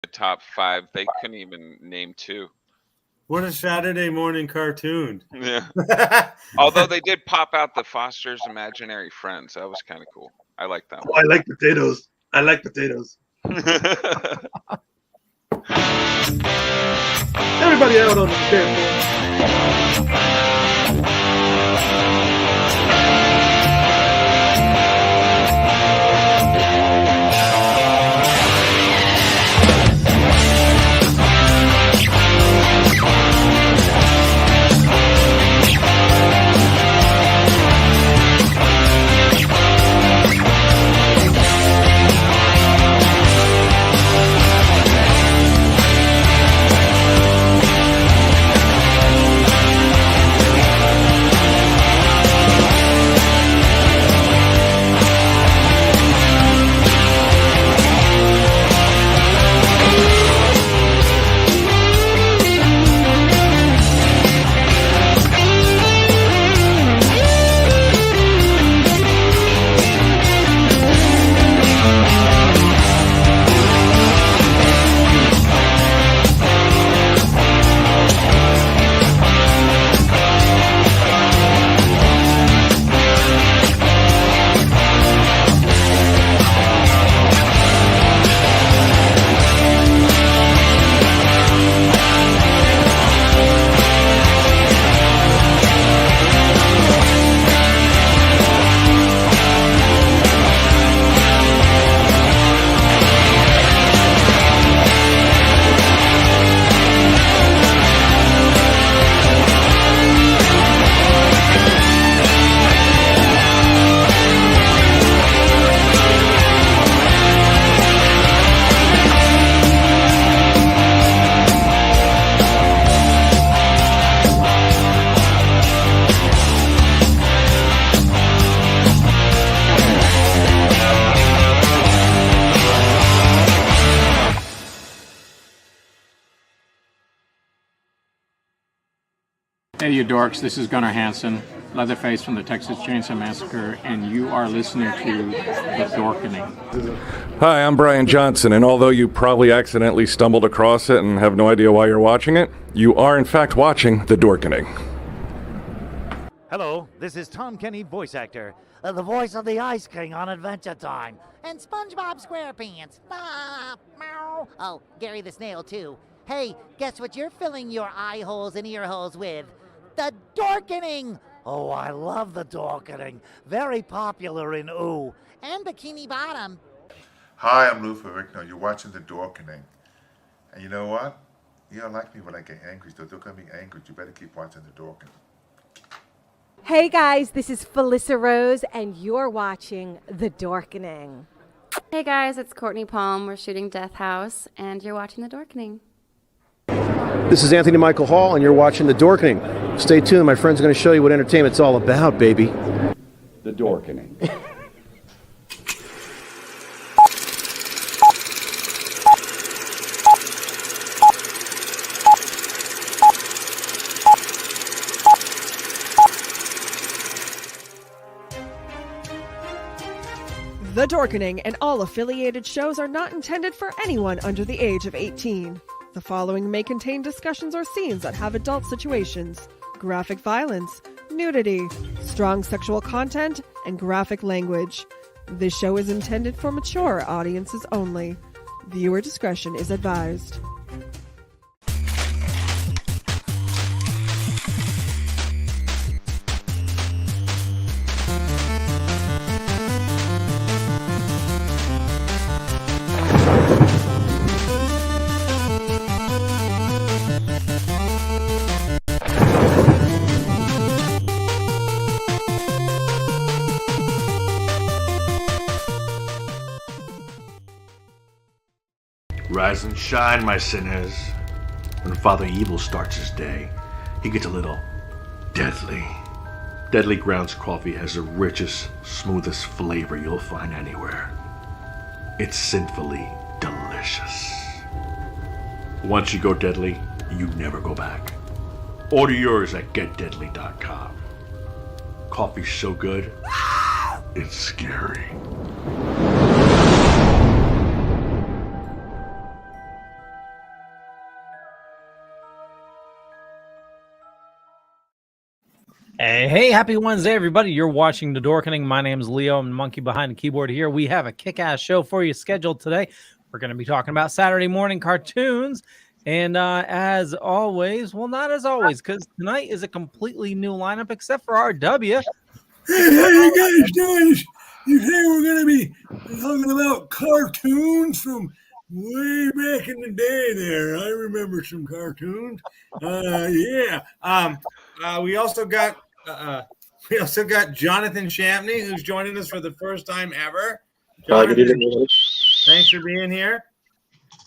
The top 5, they couldn't even name 2. What a Saturday morning cartoon. Yeah. Although they did pop out the Foster's Imaginary Friends. That was kind of cool. I like that one. I like potatoes. Everybody out on the dance floor. Hey, you dorks, this is Gunnar Hansen, Leatherface from the Texas Chainsaw Massacre, and you are listening to The Dorkening. Hi, I'm Brian Johnson, and although you probably accidentally stumbled across it and have no idea why you're watching it, you are in fact watching The Dorkening. Hello, this is Tom Kenny, voice actor, the voice of the Ice King on Adventure Time, and SpongeBob SquarePants. Meow. Oh, Gary the Snail, too. Hey, guess what you're filling your eye holes and ear holes with? The Dorkening! Oh, I love the Dorkening. Very popular in Ooh. And Bikini Bottom. Hi, I'm Lou Ferrigno. You're watching The Dorkening. And you know what? You don't like me when I get angry, so don't get me angry. You better keep watching The Dorkening. Hey guys, this is Felissa Rose, and you're watching The Dorkening. Hey guys, it's Courtney Palm. We're shooting Death House, and you're watching The Dorkening. This is Anthony Michael Hall, and you're watching The Dorkening. Stay tuned. My friend's going to show you what entertainment's all about, baby. The Dorkening. The Dorkening and all affiliated shows are not intended for anyone under the age of 18. The following may contain discussions or scenes that have adult situations, graphic violence, nudity, strong sexual content, and graphic language. This show is intended for mature audiences only. Viewer discretion is advised. Rise and shine, my sinners. When Father Evil starts his day, he gets a little deadly. Deadly Grounds coffee has the richest, smoothest flavor you'll find anywhere. It's sinfully delicious. Once you go deadly, you never go back. Order yours at getdeadly.com. Coffee's so good, it's scary. Hey, happy Wednesday, everybody. You're watching The Dorkening. My name's Leo. I'm the monkey behind the keyboard here. We have a kick-ass show for you scheduled today. We're going to be talking about Saturday morning cartoons. And as always, well, not as always, because tonight is a completely new lineup except for RW. Hey, how you guys doing? You think we're going to be talking about cartoons from way back in the day there? I remember some cartoons. Yeah. We also got Jonathan Champney, who's joining us for the first time ever. Good evening. Thanks for being here.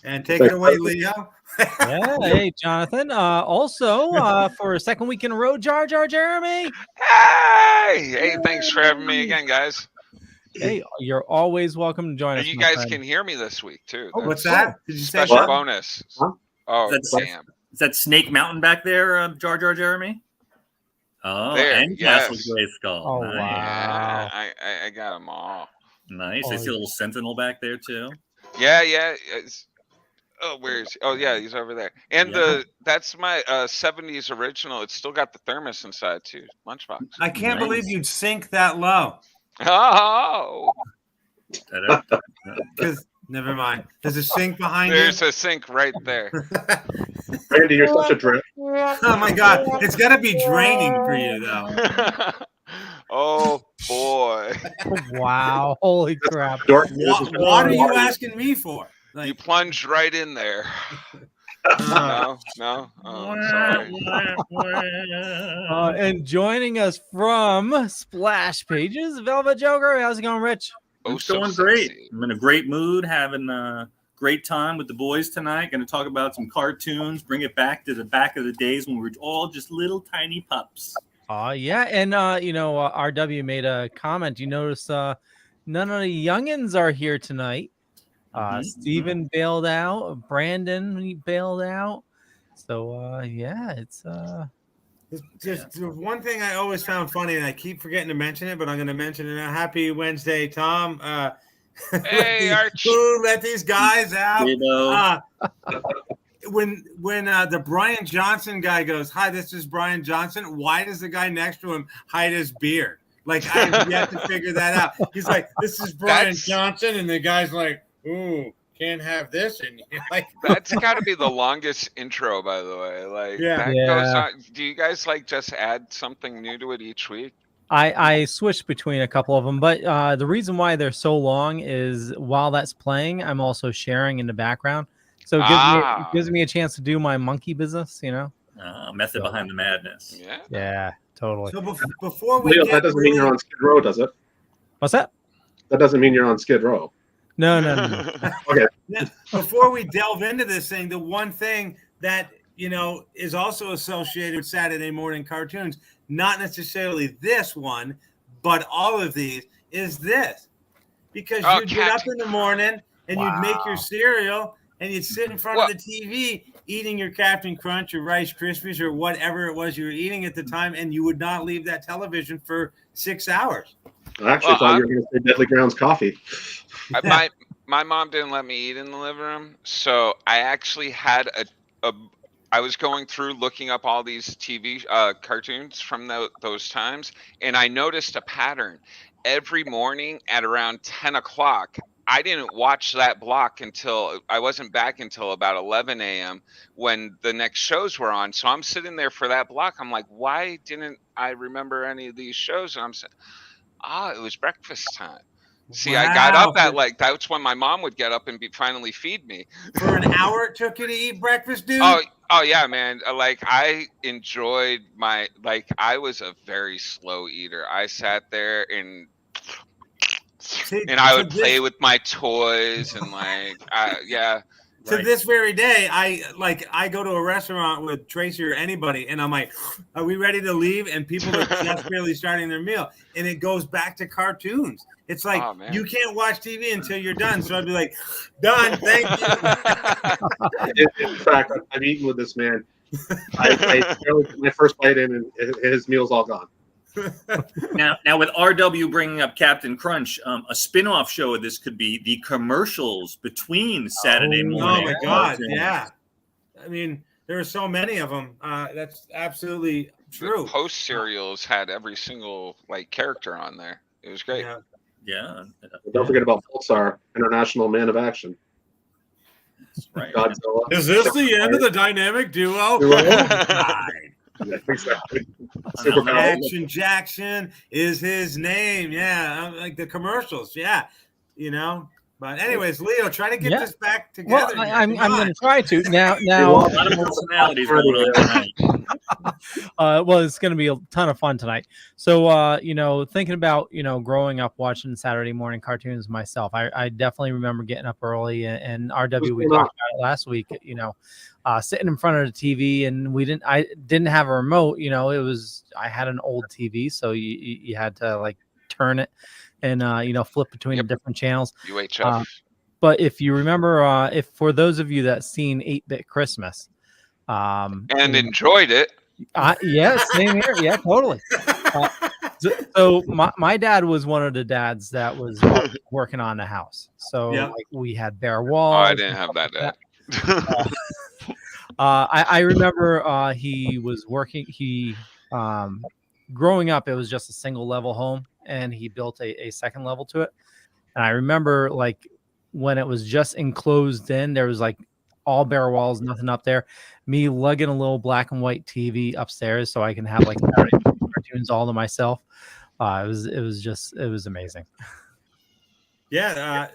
And take it away, Leo. Yeah, hey, Jonathan. Also, for a second week in a row, Jar Jar Jeremy. Hey, thanks for having me again, guys. Hey, you're always welcome to join us. You guys can hear me this week, too. Oh, what's that? Did you say special what? bonus? Huh? Oh, damn. Is that Snake Mountain back there, Jar Jar Jeremy? Oh, there, and Castle Grayskull. Oh, nice. wow. I got them all. Nice. I see a little Sentinel back there, too. Yeah. Oh, where is he? Oh, yeah, he's over there. And that's my 70s original. It's still got the thermos inside, too. Lunchbox. I can't believe you'd sink that low. Oh. Because never mind. There's a sink behind you. There's a sink right there. Randy, you're such a drip. Oh my God. It's got to be draining for you, though. Oh, boy. Wow. Holy crap. What are you asking me for? You plunged right in there. No. Oh, sorry. And joining us from Splash Pages, Velvet Joker. How's it going, Rich? It's going great. I'm in a great mood, having a great time with the boys tonight. Going to talk about some cartoons, bring it back to the back of the days when we were all just little tiny pups. Yeah. And, RW made a comment. You notice none of the youngins are here tonight. Steven bailed out. Brandon, he bailed out. So, it's just one thing I always found funny, and I keep forgetting to mention it, but I'm going to mention it now. Happy Wednesday, Tom. Hey, Arch. Let these guys out. When the Brian Johnson guy goes, "Hi, this is Brian Johnson," why does the guy next to him hide his beard? Like, I have yet to figure that out. He's like, "This is Brian Johnson," and the guy's like, "Ooh, can't have this." And like, that's got to be the longest intro, by the way. Like, goes on. Do you guys just add something new to it each week? I switched between a couple of them, but the reason why they're so long is while that's playing, I'm also sharing in the background, so it gives me a chance to do my monkey business. Method behind the madness. Yeah, totally. So before we Leo, that doesn't mean you're on Skid Row, does it? What's that? That doesn't mean you're on Skid Row. No. Okay. Now, before we delve into this thing, the one thing that is also associated with Saturday morning cartoons, not necessarily this one, but all of these, is this. Because you'd get up in the morning and you'd make your cereal and you'd sit in front of the TV eating your Captain Crunch or Rice Krispies or whatever it was you were eating at the time, and you would not leave that television for 6 hours. I actually thought you were going to say Deadly Grounds coffee. My mom didn't let me eat in the living room, so I actually had I was going through looking up all these TV cartoons from those times, and I noticed a pattern. Every morning at around 10 o'clock, I didn't watch that block until I wasn't back until about 11 a.m. when the next shows were on. So I'm sitting there for that block. I'm like, why didn't I remember any of these shows? And I'm saying, it was breakfast time. See, I got up at that's when my mom would get up and finally feed me. For an hour it took you to eat breakfast, dude? Oh yeah, man. I enjoyed I was a very slow eater. I sat there and I would play with my toys and To this very day, I go to a restaurant with Tracy or anybody, and I'm like, "Are we ready to leave?" And people are just barely starting their meal, and it goes back to cartoons. It's like you can't watch TV until you're done. So I'd be like, "Done, thank you." In fact, I've eaten with this man. I barely put my first bite in, and his meal's all gone. Now, with RW bringing up Captain Crunch, a spin-off show of this could be the commercials between Saturday morning. Oh my God, yeah. I mean, there are so many of them. That's absolutely True. Post serials had every single like character on there. It was great. Yeah. Don't forget about Pulsar, International Man of Action. That's right. Godzilla. Is this the end of the dynamic duo? Yeah, exactly. Action Jackson is his name. Yeah, like the commercials. Yeah, you know. But anyways, Leo, try to get this back together. Well, I'm going to try to now. A lot of personalities going on tonight. Well, it's going to be a ton of fun tonight. So, thinking about, growing up watching Saturday morning cartoons myself, I definitely remember getting up early and RW, we talked about it last week, sitting in front of the TV, and I didn't have a remote, I had an old TV. So you had to like turn it and, flip between the different channels. UHF. But if you remember, if for those of you that seen 8-Bit Christmas, and enjoyed it. Yeah, same here. Yeah, totally. So my dad was one of the dads that was working on the house. So like, we had bare walls. Oh, I didn't have that dad. I remember he was working. Growing up, it was just a single level home, and he built a second level to it. And I remember like when it was just enclosed in, there was like all bare walls, nothing up there. Me lugging a little black and white TV upstairs so I can have like cartoons all to myself. It was amazing. Yeah,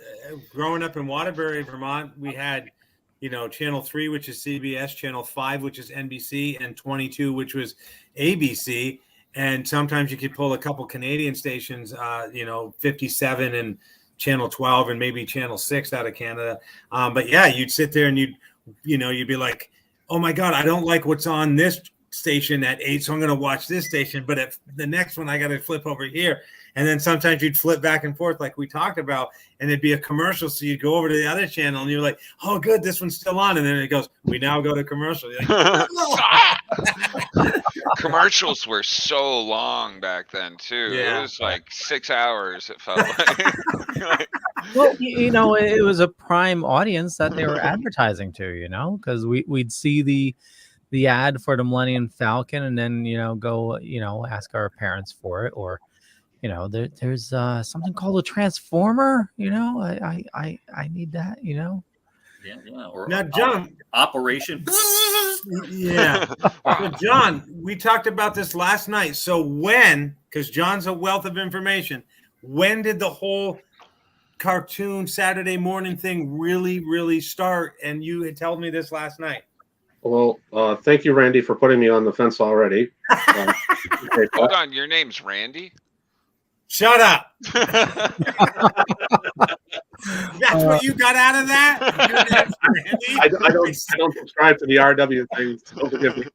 growing up in Waterbury, Vermont, we had, Channel 3, which is CBS, Channel 5, which is NBC, and 22, which was ABC. And sometimes you could pull a couple Canadian stations, 57 and Channel 12 and maybe Channel 6 out of Canada. But yeah, you'd sit there and you'd be like, oh my God, I don't like what's on this station at 8, so I'm going to watch this station. But if the next one, I got to flip over here. And then sometimes you'd flip back and forth like we talked about, and it'd be a commercial. So you'd go over to the other channel and you're like, oh, good, this one's still on. And then it goes, we now go to commercial. You're like, Commercials were so long back then too. Yeah. It was like 6 hours. It felt like. Well, it was a prime audience that they were advertising to, because we'd see the ad for the Millennium Falcon and then, go, ask our parents for it, or, there's something called a Transformer, I need that, Yeah. Or now, John, Operation. Yeah. So, John, we talked about this last night. So because John's a wealth of information, when did the whole cartoon Saturday morning thing really, really start? And you had told me this last night. Well, thank you, Randy, for putting me on the fence already. Hold on, your name's Randy? Shut up. That's what you got out of that? I don't subscribe to the RW thing. So forgive me.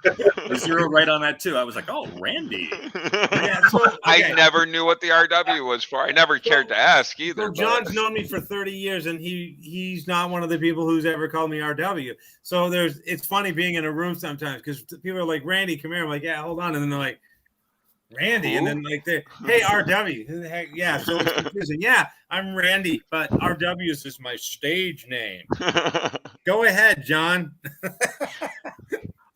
I zeroed right on that too. I was like, oh, Randy. Yeah, I never knew what the RW was for. I never cared to ask either. So John's known me for 30 years, and he's not one of the people who's ever called me RW. So it's funny being in a room sometimes because people are like, Randy, come here. I'm like, yeah, hold on. And then they're like, Randy, and then like hey, RW. Who the heck? Yeah, so it's confusing. Yeah, I'm Randy, but RW is just my stage name. Go ahead, John.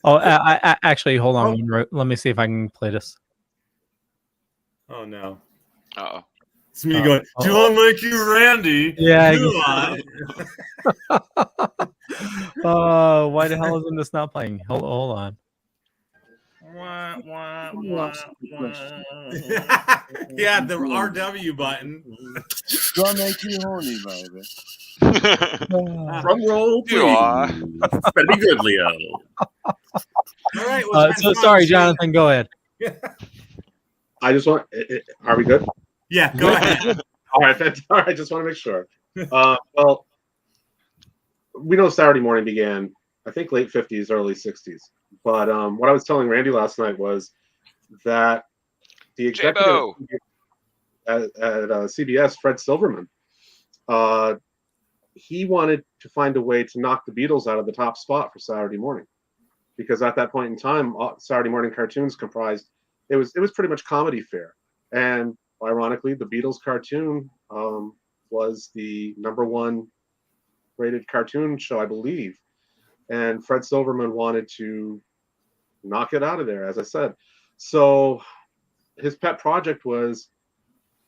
Oh, I actually, hold on. Let me see if I can play this. Oh no. Uh-oh. It's me going, do I make you Randy? Yeah. Do I? Why the hell isn't this not playing? Hold on. Yeah, the RW button. Do I make you horny, baby? Drum roll, please. Better be good, Leo. All right. Well, so sorry, Jonathan. Go ahead. I just want. Are we good? Yeah, go ahead. All right. I just want to make sure. Well, we know Saturday morning began, I think, late 50s, early 60s. But what I was telling Randy last night was that the executive at CBS, Fred Silverman, he wanted to find a way to knock the Beatles out of the top spot for Saturday morning, because at that point in time, Saturday morning cartoons comprised it was pretty much comedy fare, and ironically, the Beatles cartoon was the #1 rated cartoon show, I believe. And Fred Silverman wanted to knock it out of there, as I said. So his pet project was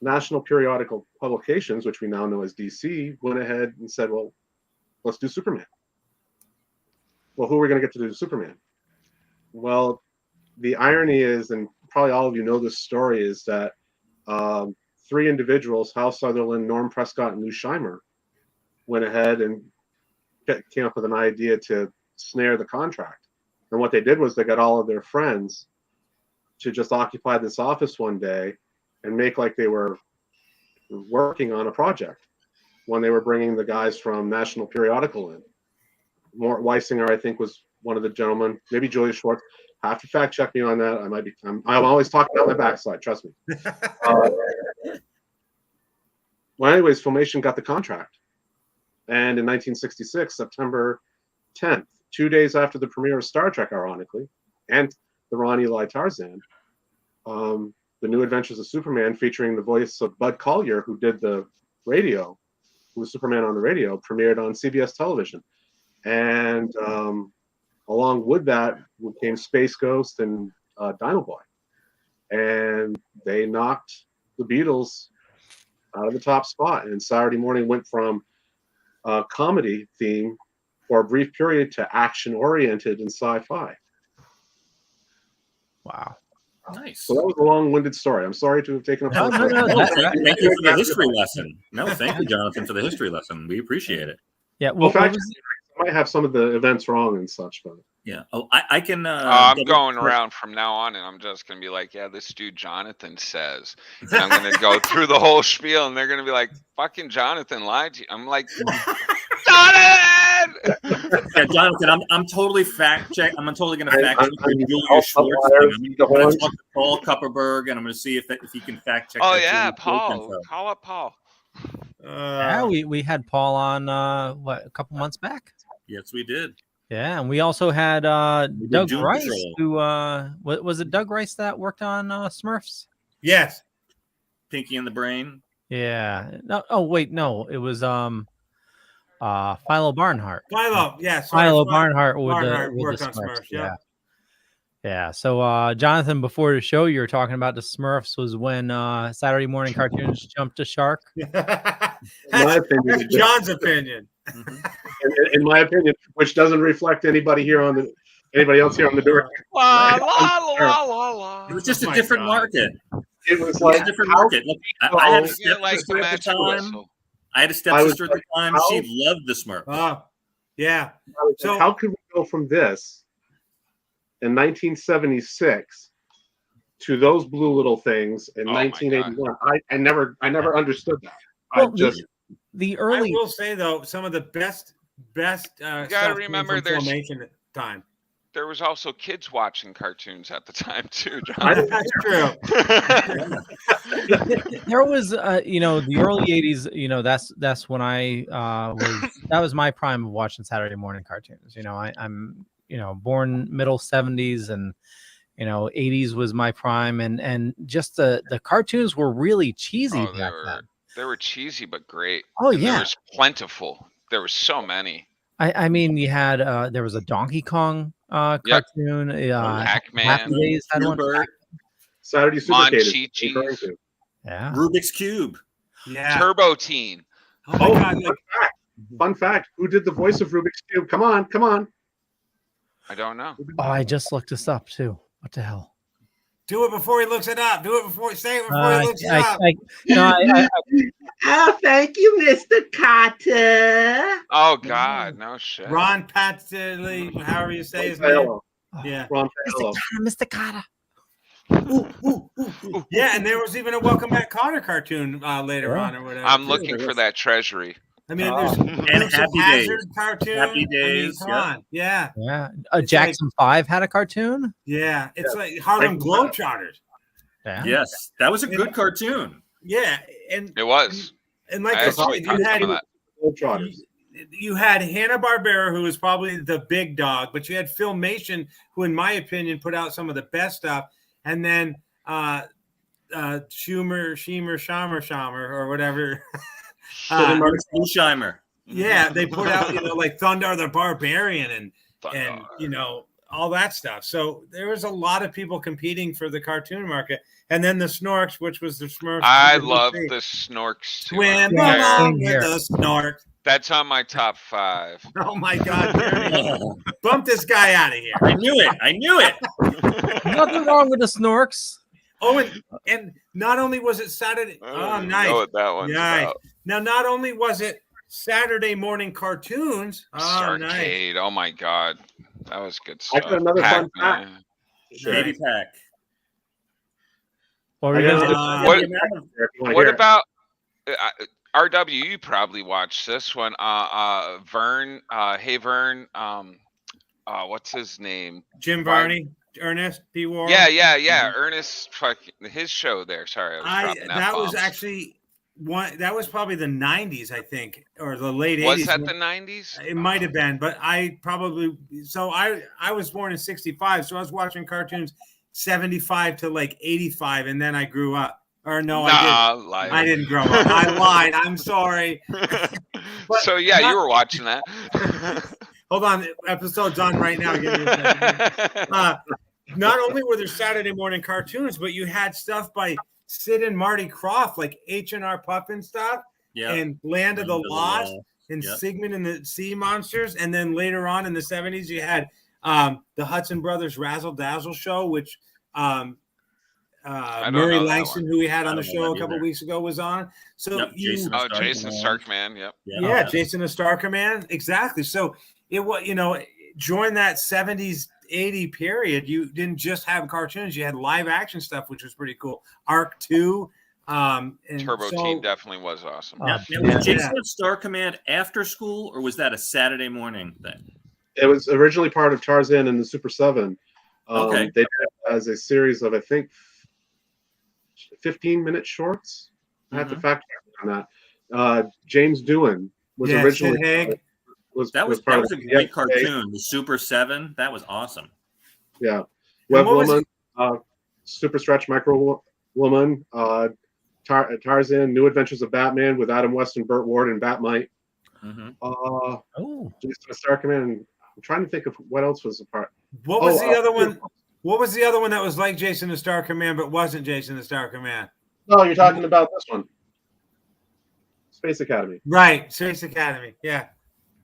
National Periodical Publications, which we now know as DC, went ahead and said, well, let's do Superman. Well, who are we going to get to do Superman? Well, the irony is, and probably all of you know this story, is that three individuals, Hal Sutherland, Norm Prescott, and Lou Scheimer, went ahead and came up with an idea to snare the contract. And what they did was they got all of their friends to just occupy this office one day and make like they were working on a project when they were bringing the guys from National Periodical in. Mort Weisinger, I think, was one of the gentlemen. Maybe Julia Schwartz. Have to fact check me on that. I might be. I'm always talking about my backside. Trust me. Well, anyways, Filmation got the contract, and in 1966, September 10th, 2 days after the premiere of Star Trek, ironically, and the Ron Eli Tarzan, The New Adventures of Superman, featuring the voice of Bud Collyer, who did the radio, who was Superman on the radio, premiered on CBS television. And along with that came Space Ghost and Dino Boy. And they knocked the Beatles out of the top spot. And Saturday Morning went from a comedy theme for a brief period to action-oriented and sci-fi. Wow. Nice. So that was a long-winded story. I'm sorry to have taken up. Thank you for the history lesson. No, thank you, Jonathan, for the history lesson. We appreciate it. Yeah. Well, in fact, I might have some of the events wrong and such, but yeah. Oh, I can. I'm going around from now on, and I'm just going to be like, yeah, this dude Jonathan says. And I'm going to go through the whole spiel, and they're going to be like, fucking Jonathan lied to you. I'm like, Jonathan! Yeah, Jonathan, I'm totally fact check. I'm totally going to fact check Julia Schwartz thing. I'm going to talk to Paul Kupperberg, and I'm going to see if he can fact check. Oh yeah, Paul. Call up Paul. Yeah, we had Paul on a couple months back. Yes, we did. Yeah, and we also had Doug Doom Rice, Patrol. who was it Doug Rice that worked on Smurfs? Yes. Pinky and the Brain. Yeah. No. Oh wait, no. It was Philo Barnhart. Philo, yes. Philo Barnhart with Barnhart the worked Smurfs. on Smurfs, yeah. Yeah. So Jonathan, before the show, you were talking about the Smurfs was when Saturday morning cartoons jumped a shark. my opinion, That's John's opinion. in my opinion, which doesn't reflect anybody else here on the door. La la la la la. It was just a different market. It was like a different market. Look, I had a like stepsister at the Magic time. Whistle. I had a stepsister at the time. She loved the Smurfs. Oh, yeah. So how could we go from this in 1976 to those blue little things in 1981? I never understood that. Well, the early. I will say though, some of the best. You gotta remember, there's Filmation at the time. There was also kids watching cartoons at the time too, John. That's true. There was, the early '80s. That's when I that was my prime of watching Saturday morning cartoons. I'm born middle '70s, and '80s was my prime, and just the cartoons were really cheesy back then. They were cheesy but great. Oh, and yeah. There was plentiful. There were so many. I mean, you had there was a Donkey Kong cartoon. Pac-Man. Happy Days had one. Saturday Supercade. Yeah. Rubik's Cube. Yeah. Turbo Teen. Oh my God. Fun fact. Who did the voice of Rubik's Cube? Come on. I don't know. Oh, I just looked this up too. What the hell? Do it before he looks it up. Do it before say it before he looks it up. Oh, thank you, Mr. Carter. Oh God, no shit. Ron Patley, however you say his name. Yeah. Ron Patley. Mr. Carter. Yeah, and there was even a Welcome Back Kotter cartoon later on or whatever. I'm looking for that treasury. I mean, there's and Happy Days. Cartoon. Happy Days. I mean, come on. Yeah. Yeah. Jackson 5 had a cartoon. Yeah. It's like Harlem Globetrotters. Yeah. Yes. That was a good cartoon. Yeah. And it was. And like I said, you had Hanna-Barbera, who was probably the big dog, but you had Filmation, who, in my opinion, put out some of the best stuff. And then Schumer, or whatever. Lou Scheimer. Yeah, they put out, like Thundar the Barbarian and all that stuff. So there was a lot of people competing for the cartoon market. And then the Snorks, which was the Smurfs. I love the Snorks too. Swim along with the Snorks. That's on my top 5. Oh my God, Jeremy. Bump this guy out of here. I knew it. Nothing wrong with the Snorks. Oh, and not only was it Saturday. Oh, nice. Know what that one's nice. about. Now, not only was it Saturday morning cartoons. Oh, Starcade. nice. Oh my God. That was good I stuff. got another fun Pac-Man. fact. Baby Pack. What were you gonna do? What about RW? You probably watched this one. Vern. Hey Vern. What's his name? Jim Varney. Ernest P. Worrell. Yeah. Ernest. His show there. Sorry, I was dropping that was actually one. That was probably the 90s, I think, or the late 80s. Was that the 90s? It might have been, but I probably. So I was born in 65, so I was watching cartoons 75 to like 85, and then I grew up. Or no, I didn't grow up. I lied. I'm sorry. So yeah, you were watching that. Hold on, episode's on right now. Give me a second. Not only were there Saturday morning cartoons, but you had stuff by Sid and Marty Krofft, like H&R Puffin stuff, and Land of the Lost, and Sigmund and the Sea Monsters. And then later on in the 70s, you had the Hudson Brothers Razzle Dazzle show, which Murray Langston, who we had on the show a couple weeks ago, was on. So Jason Starkman. Yep. Yeah, Jason the Starkman. Exactly. So it was, during that 70s, 80 period, you didn't just have cartoons, you had live action stuff, which was pretty cool. Arc 2. And Turbo Teen definitely was awesome. Was Jason the Star Command after school, or was that a Saturday morning thing? It was originally part of Tarzan and the Super 7. Okay. They did it as a series of, I think, 15-minute shorts. I have to fact check on that. James Doohan was originally was part of a great cartoon. The Super 7, that was awesome. Yeah, Web Woman, Super Stretch Micro Woman, Tarzan, New Adventures of Batman with Adam West and Burt Ward and Batmite. Jason Starkman. I'm trying to think of what else was a part. What was the other one? What was the other one that was like Jason the Star Command but wasn't Jason the Star Command? No, you're talking about this one. Space Academy. Right, Space Academy. Yeah.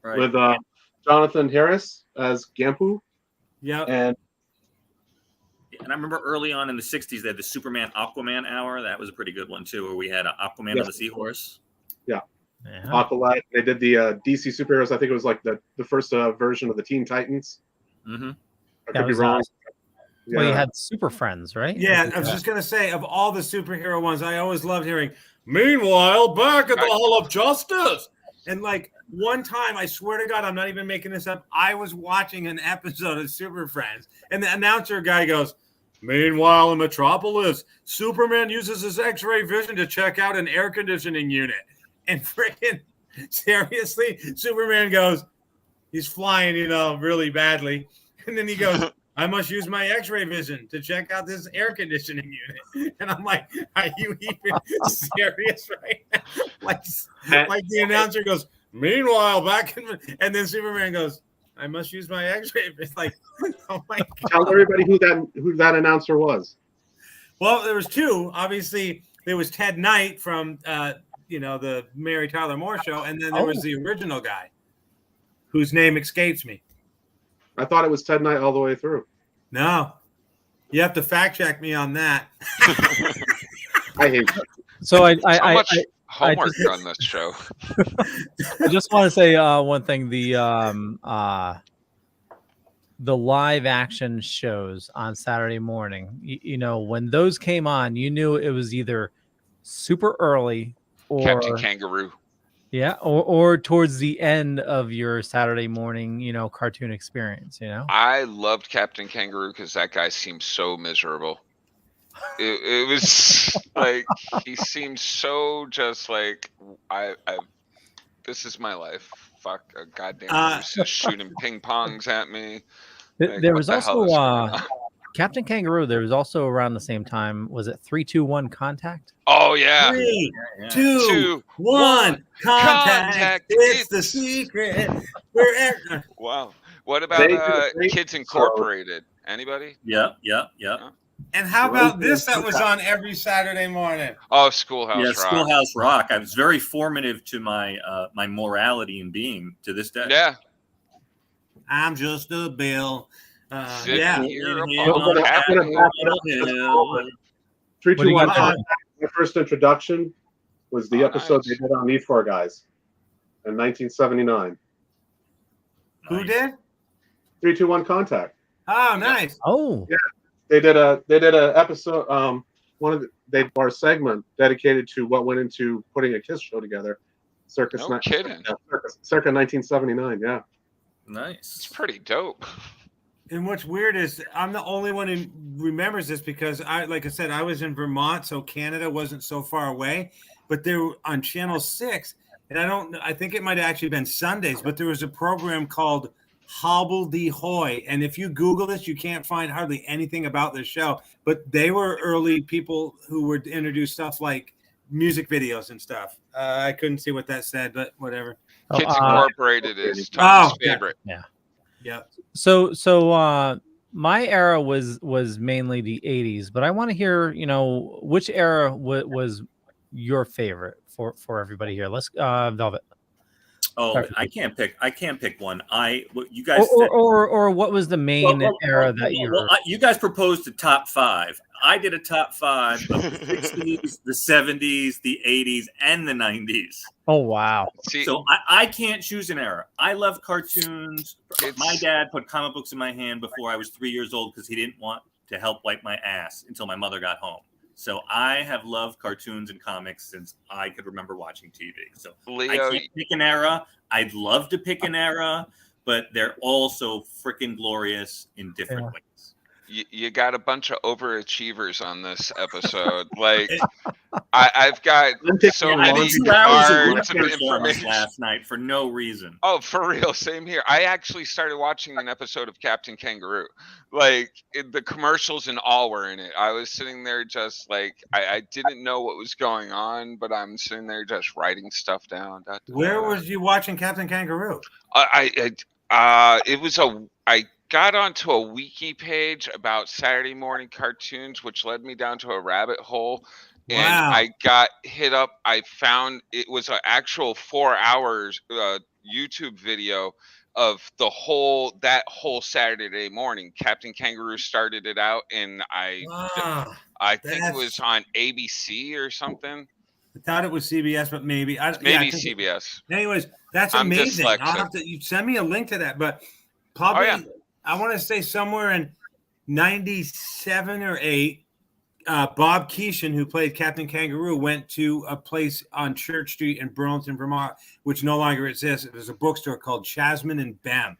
Right. With Jonathan Harris as Gampu. Yeah. And I remember early on in the 60s, they had the Superman Aquaman hour. That was a pretty good one, too, where we had Aquaman on the Seahorse. Yeah. Aqualad. They did the DC superheroes. I think it was like the first version of the Teen Titans. Mm-hmm. I could be wrong. Well, you had Super Friends, right? Yeah, I was just going to say, of all the superhero ones, I always loved hearing, meanwhile, back at the Hall of Justice. And like one time, I swear to God, I'm not even making this up, I was watching an episode of Super Friends, and the announcer guy goes, meanwhile, in Metropolis, Superman uses his X-ray vision to check out an air conditioning unit. And freaking seriously, Superman goes, he's flying, really badly. And then he goes, I must use my X-ray vision to check out this air conditioning unit. And I'm like, are you even serious right now? Like the announcer goes, meanwhile, and then Superman goes, I must use my X-ray. It's like, oh my God. Tell everybody who that announcer was. Well, there was two. Obviously, there was Ted Knight from the Mary Tyler Moore show, and then there was the original guy, whose name escapes me. I thought it was Ted Knight all the way through. No, you have to fact check me on that. I hate that. So I homework on this show. I just want to say one thing: the live action shows on Saturday morning. When those came on, you knew it was either super early or Captain Kangaroo. Yeah, or towards the end of your Saturday morning, cartoon experience. I loved Captain Kangaroo because that guy seemed so miserable. It was like he seemed so just like I this is my life. Fuck a goddamn racist shooting ping pongs at me. Like, there was also Captain Kangaroo. There was also around the same time. Was it 3, 2, 1 Contact? Oh yeah. 3, 2, 1 Contact. It's the secret. Wherever. Wow. What about They did a great Kids episode. Incorporated? Anybody? Yeah. And how about this that was on every Saturday morning? Oh, Schoolhouse Rock. Schoolhouse Rock. I was very formative to my my morality and being to this day. Yeah. I'm just a bill. Sitting Yeah. here I'm upon gonna back it up Capitol just a Hill. little bit. 3, What do 2, you 1. got there? My first introduction was the Oh, episode nice. they did on Need for Guys in 1979. Who did? 3, 2, 1 Contact. Oh, nice. Oh, Yeah, they did a episode. Our segment dedicated to what went into putting a Kiss show together. Circa No kidding. circa 1979. Yeah. Nice. It's pretty dope. And what's weird is I'm the only one who remembers this because like I said, I was in Vermont, so Canada wasn't so far away. But they were on Channel 6, and I think it might have actually been Sundays, but there was a program called Hobbledehoy. And if you Google this, you can't find hardly anything about this show. But they were early people who would introduce stuff like music videos and stuff. I couldn't see what that said, but whatever. Kids Incorporated is Tom's favorite. Yeah. Yeah. So my era was mainly the 80s, but I want to hear, which era was your favorite for everybody here. Let's Velvet. Oh, I can't pick one. You guys or what was the main era that you were... you guys proposed a top 5. I did a top 5 of the 60s, the 70s, the 80s, and the 90s. Oh, wow. So I can't choose an era. I love cartoons. My dad put comic books in my hand before I was 3 years old because he didn't want to help wipe my ass until my mother got home. So I have loved cartoons and comics since I could remember watching TV. So Leo, I can't pick an era. I'd love to pick an era, but they're all so freaking glorious in different ways. You got a bunch of overachievers on this episode. Like, I've got so many cards of information last night for no reason. Oh, for real, same here. I actually started watching an episode of Captain Kangaroo. Like, the commercials and all were in it. I was sitting there just like, I didn't know what was going on, but I'm sitting there just writing stuff down. Where was you watching Captain Kangaroo? I got onto a wiki page about Saturday morning cartoons, which led me down to a rabbit hole. And I got hit up. I found it was an actual 4 hours YouTube video of that whole Saturday morning. Captain Kangaroo started it out, and I think it was on ABC or something. I thought it was CBS, but maybe CBS. Anyways, that's I'm amazing. dyslexic. I'll have to send me a link to that, but probably I want to say somewhere in 97 or 8. Bob Keeshan, who played Captain Kangaroo, went to a place on Church Street in Burlington, Vermont, which no longer exists. It was a bookstore called Chasman and Bem.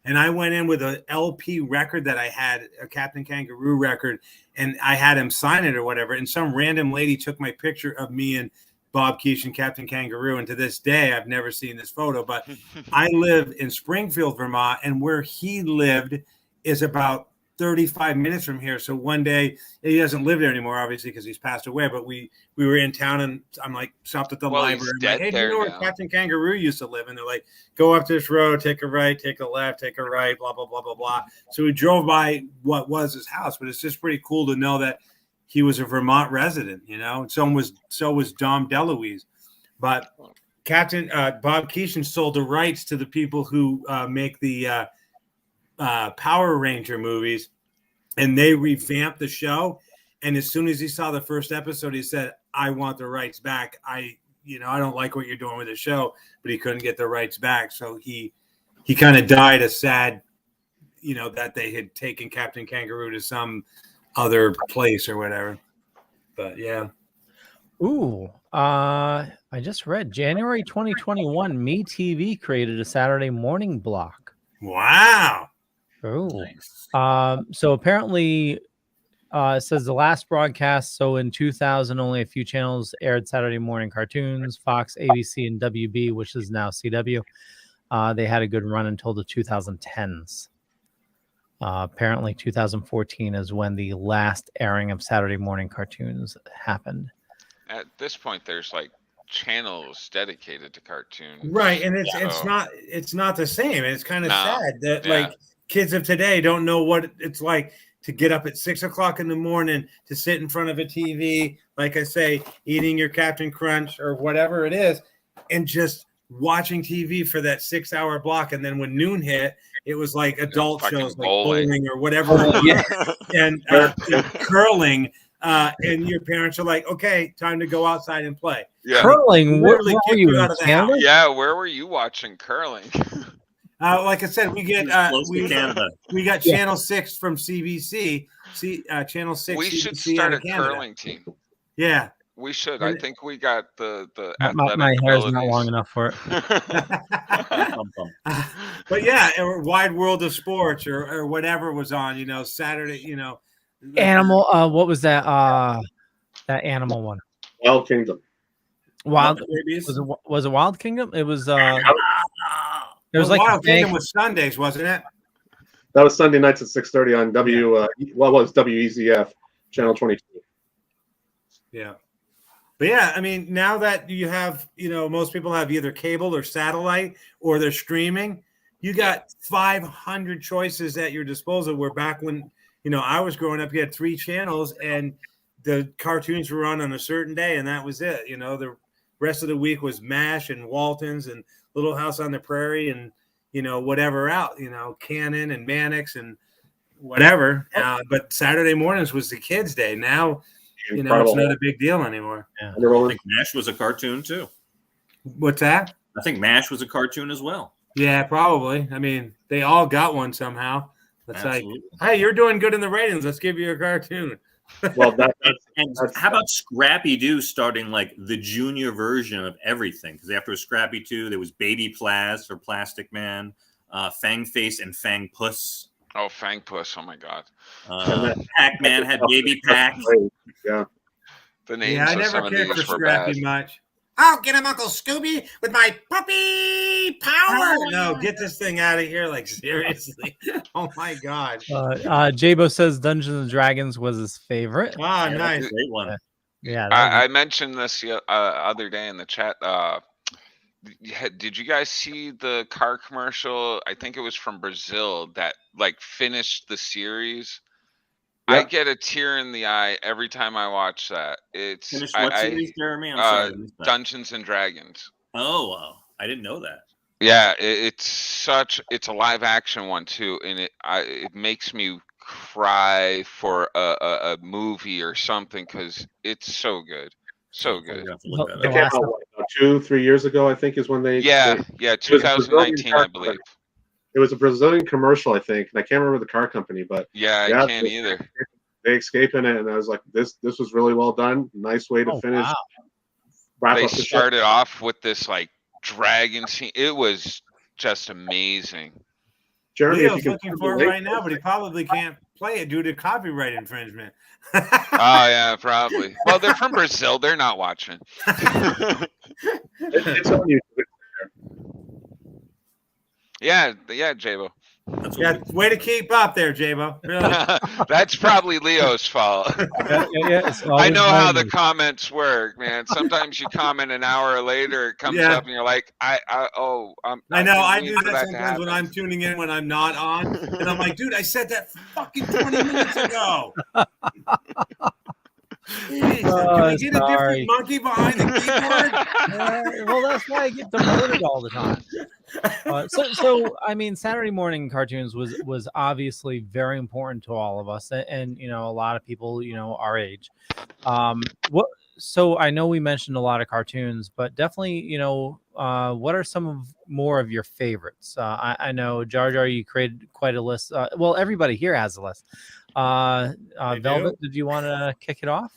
And I went in with an LP record that I had, a Captain Kangaroo record, and I had him sign it or whatever. And some random lady took my picture of me and Bob Keeshan, Captain Kangaroo. And to this day, I've never seen this photo. But I live in Springfield, Vermont, and where he lived is about 35 minutes from here. So one day, he doesn't live there anymore, obviously, because he's passed away. But we were in town, and I'm like, stopped at the library. I'm like, hey, do you know where Captain Kangaroo used to live? And they're like, go up this road, take a right, take a left, take a right, blah, blah, blah, blah, blah. So we drove by what was his house. But it's just pretty cool to know that he was a Vermont resident, and so was Dom DeLuise. But Captain Bob Keeshan sold the rights to the people who make the Power Ranger movies, and they revamped the show. And as soon as he saw the first episode, he said, I want the rights back. I don't like what you're doing with the show, but he couldn't get the rights back. So he kind of died a sad, that they had taken Captain Kangaroo to some other place or whatever. But yeah. Ooh, I just read January 2021, MeTV created a Saturday morning block. Wow. Oh, nice. So apparently, it says the last broadcast. So in 2000, only a few channels aired Saturday morning cartoons: Fox, ABC, and WB, which is now CW. They had a good run until the 2010s. Apparently, 2014 is when the last airing of Saturday morning cartoons happened. At this point, there's like channels dedicated to cartoons. Right, and it's not the same. It's kind of sad that like kids of today don't know what it's like to get up at 6 o'clock in the morning to sit in front of a TV, like I say, eating your Captain Crunch or whatever it is, and just watching TV for that 6-hour block. And then when noon hit, it was like adult shows like bowling or whatever, and curling. And your parents are like, okay, time to go outside and play. Yeah. Curling? Where were you in Canada? Yeah, where were you watching curling? Like I said, we got Channel 6 from CBC. Channel 6. We CBC should start out a of Canada. curling team. Yeah, we should. I think we got the my hair's not long enough for it. But yeah, or Wide World of Sports or whatever was on. Saturday. Animal. What was that? That animal one. Wild Kingdom. Wild. Was it Wild Kingdom? It was. It was like Wild Kingdom was Sundays, wasn't it? That was Sunday nights at 6:30 on WEZF channel 22. Yeah. But yeah, I mean, now that you have, most people have either cable or satellite or they're streaming, you got 500 choices at your disposal. Where back when, I was growing up, you had 3 channels and the cartoons were on a certain day and that was it. The rest of the week was MASH and Waltons and Little House on the Prairie and, whatever out, Cannon and Mannix and whatever. But Saturday mornings was the kids' day. Now, it's not a big deal anymore. Yeah. I think MASH was a cartoon too. What's that? I think MASH was a cartoon as well. Yeah, probably. I mean, they all got one somehow. It's like, hey, you're doing good in the ratings. Let's give you a cartoon. Well, how about Scrappy Doo starting like the junior version of everything? Because after Scrappy Doo, there was Baby Plaz for Plastic Man, Fang Face and Fang Puss. Oh, Fang Puss! Oh my God. Pac-Man had Baby Pac. Yeah. The names. Yeah, I of never some of cared for these were Scrappy bad. much. I'll get him, Uncle Scooby, with my puppy power. No, get this thing out of here! Like seriously. Oh my God. Jabo says Dungeons and Dragons was his favorite. Ah, nice. Great one. Yeah. I mentioned this the other day in the chat. Did you guys see the car commercial? I think it was from Brazil that like finished the series. Yep. I get a tear in the eye every time I watch that. It's Finished what series, Jeremy? I'm sorry, I missed that. Dungeons and Dragons. Oh, wow. I didn't know that. Yeah, it's a live action one too, and it makes me cry for a movie or something because it's so good. So good. It came out, 2-3 years ago, I think, is when they. Yeah, 2019, I believe. It was a Brazilian commercial, I think, and I can't remember the car company, but I can't either. They escape in it, and I was like, "This was really well done. Nice way to finish." Wow. They started off with this like dragon scene. It was just amazing. Jeremy, Leo's looking for it right now, but he probably can't play it due to copyright infringement. Oh yeah, probably. Well, they're from Brazil. They're not watching. It's on YouTube. Yeah, Jabo. Yeah, way to keep up there, Jabo. Really. That's probably Leo's fault. I know how the comments work, man. Sometimes you comment an hour later, it comes up, and you're like, I know. I do that sometimes when I'm tuning in when I'm not on, and I'm like, dude, I said that fucking 20 minutes ago. Jeez, can we get a different monkey behind the keyboard? Well, that's why I get demoted all the time. So I mean, Saturday morning cartoons was obviously very important to all of us, and a lot of people our age. So I know we mentioned a lot of cartoons, but definitely what are some more of your favorites? I know Jar Jar, you created quite a list. Well, everybody here has a list. Velvet, did you want to kick it off?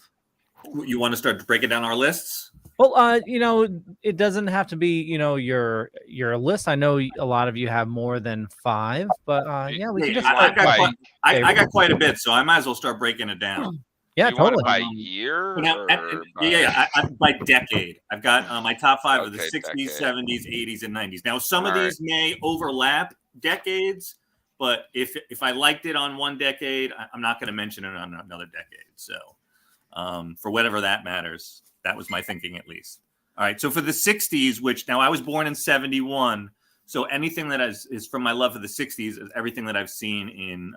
You want to start breaking down our lists? Well, it doesn't have to be, your list. I know a lot of you have more than 5, but yeah, we can just. I got quite a bit, so I might as well start breaking it down. Yeah, totally. By year? By decade. I've got my top 5 of the 60s, 70s, 80s, and 90s. Now, some of these may overlap decades, but if I liked it on one decade, I'm not going to mention it on another decade. So, for whatever that matters, that was my thinking at least. All right. So for the 60s, which now I was born in 71. So anything that is from my love for the 60s is everything that I've seen in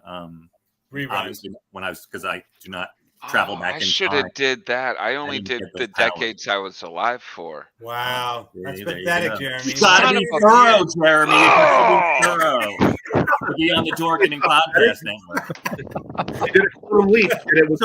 obviously when I was, because I do not travel back in time. I should have did that. I only did the decades I was alive for. Wow. That's pathetic, Jeremy. You gotta be thorough, Jeremy. You gotta be thorough. To be on the Dorkening podcast network. He did it for a week, and it was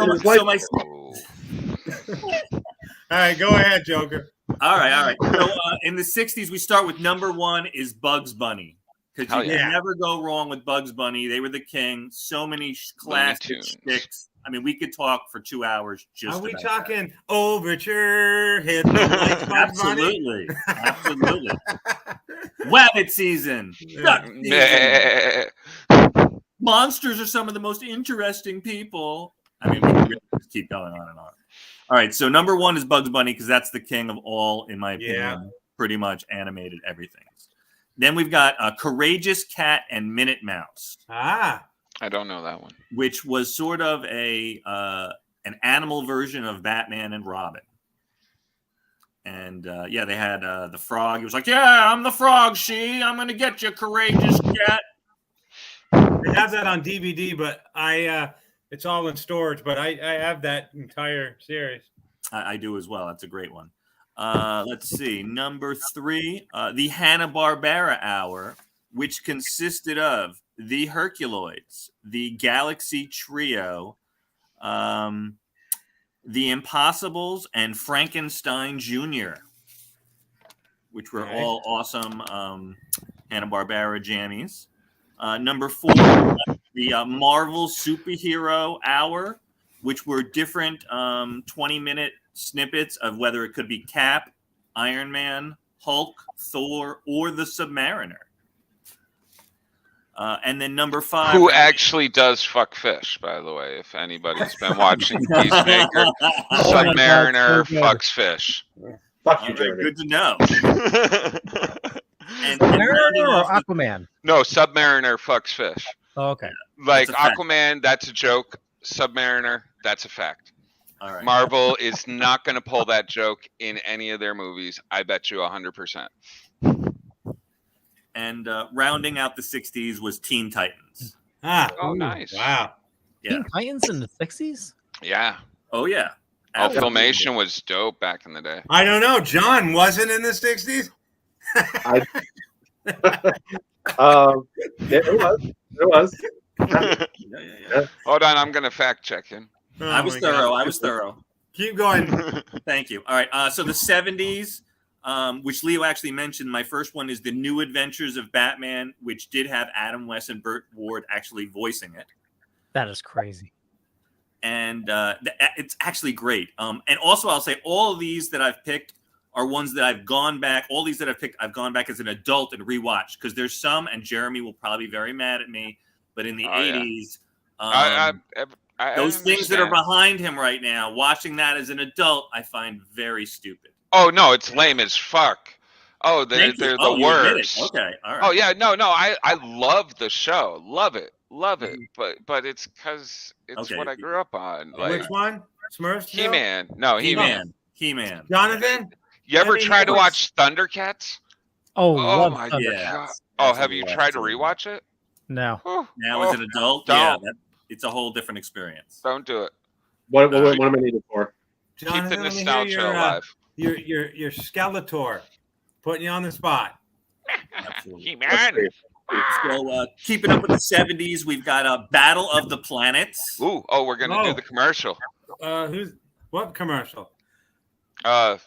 All right, go ahead, Joker. All right. So in the 60s, we start with number one is Bugs Bunny. Because you can never go wrong with Bugs Bunny. They were the king. So many classic sticks. I mean, we could talk for 2 hours just Are we about talking Overture, Hit the Lights, Bugs Bunny? Absolutely. Wabbit season. Duck season. Monsters are some of the most interesting people. I mean, we can really just keep going on and on. All right, so number one is Bugs Bunny because that's the king of all, in my opinion, pretty much animated everything. Then we've got Courageous Cat and Minute Mouse. I don't know that one. Which was sort of an animal version of Batman and Robin. And they had the frog. He was like, "Yeah, I'm the frog. I'm going to get you, Courageous Cat." I have that on DVD, but it's all in storage. But I have that entire series. I do as well. That's a great one. Let's see. Number 3, the Hanna-Barbera Hour, which consisted of the Herculoids, the Galaxy Trio, the Impossibles, and Frankenstein Jr., which were all awesome Hanna-Barbera jammies. Number 4, the Marvel Superhero Hour, which were different 20-minute snippets of whether it could be Cap, Iron Man, Hulk, Thor, or the Submariner. And then number 5. Who actually does fuck fish, by the way, if anybody's been watching Peacemaker. Submariner fucks fish. Fuck you, Jeremy. Good to know. And Submariner or Aquaman? No, Submariner fucks fish. Oh, okay. Like Aquaman, that's a joke. Submariner, that's a fact. All right. Marvel is not going to pull that joke in any of their movies. I bet you 100%. And rounding out the 60s was Teen Titans. Oh, nice. Wow. Yeah. Teen Titans in the 60s? Yeah. Oh, yeah. Oh, Filmation was dope back in the day. I don't know. John wasn't in the 60s? It was. Yeah. Hold on, I'm going to fact check him. Oh, I was thorough. Keep going. Thank you. All right. So the 70s, which Leo actually mentioned, my first one is The New Adventures of Batman, which did have Adam West and Burt Ward actually voicing it. That is crazy. And it's actually great. And also, I'll say all of these that I've picked are ones that I've gone back. All these that I've picked, I've gone back as an adult and rewatched because there's some, and Jeremy will probably be very mad at me, but in the 80s, those things that are behind him right now, watching that as an adult, I find very stupid. Oh, no, it's lame as fuck. Oh, they're the worst. Okay, all right. Oh, yeah, no, I love the show. Love it. But it's because it's what I grew up on. Like, which one? Smurfs? He-Man. No, He-Man. He-Man. Jonathan? You ever try to watch Thundercats? Oh my Thundercats. God. Oh, have you tried to rewatch it? No. Now as an adult, it's a whole different experience. Don't do it. What am I needed for? Jonathan, keep the nostalgia alive. Your Skeletor, putting you on the spot. He-Man. So keeping up with the 70s, we've got a Battle of the Planets. Ooh, we're gonna do the commercial. What commercial? The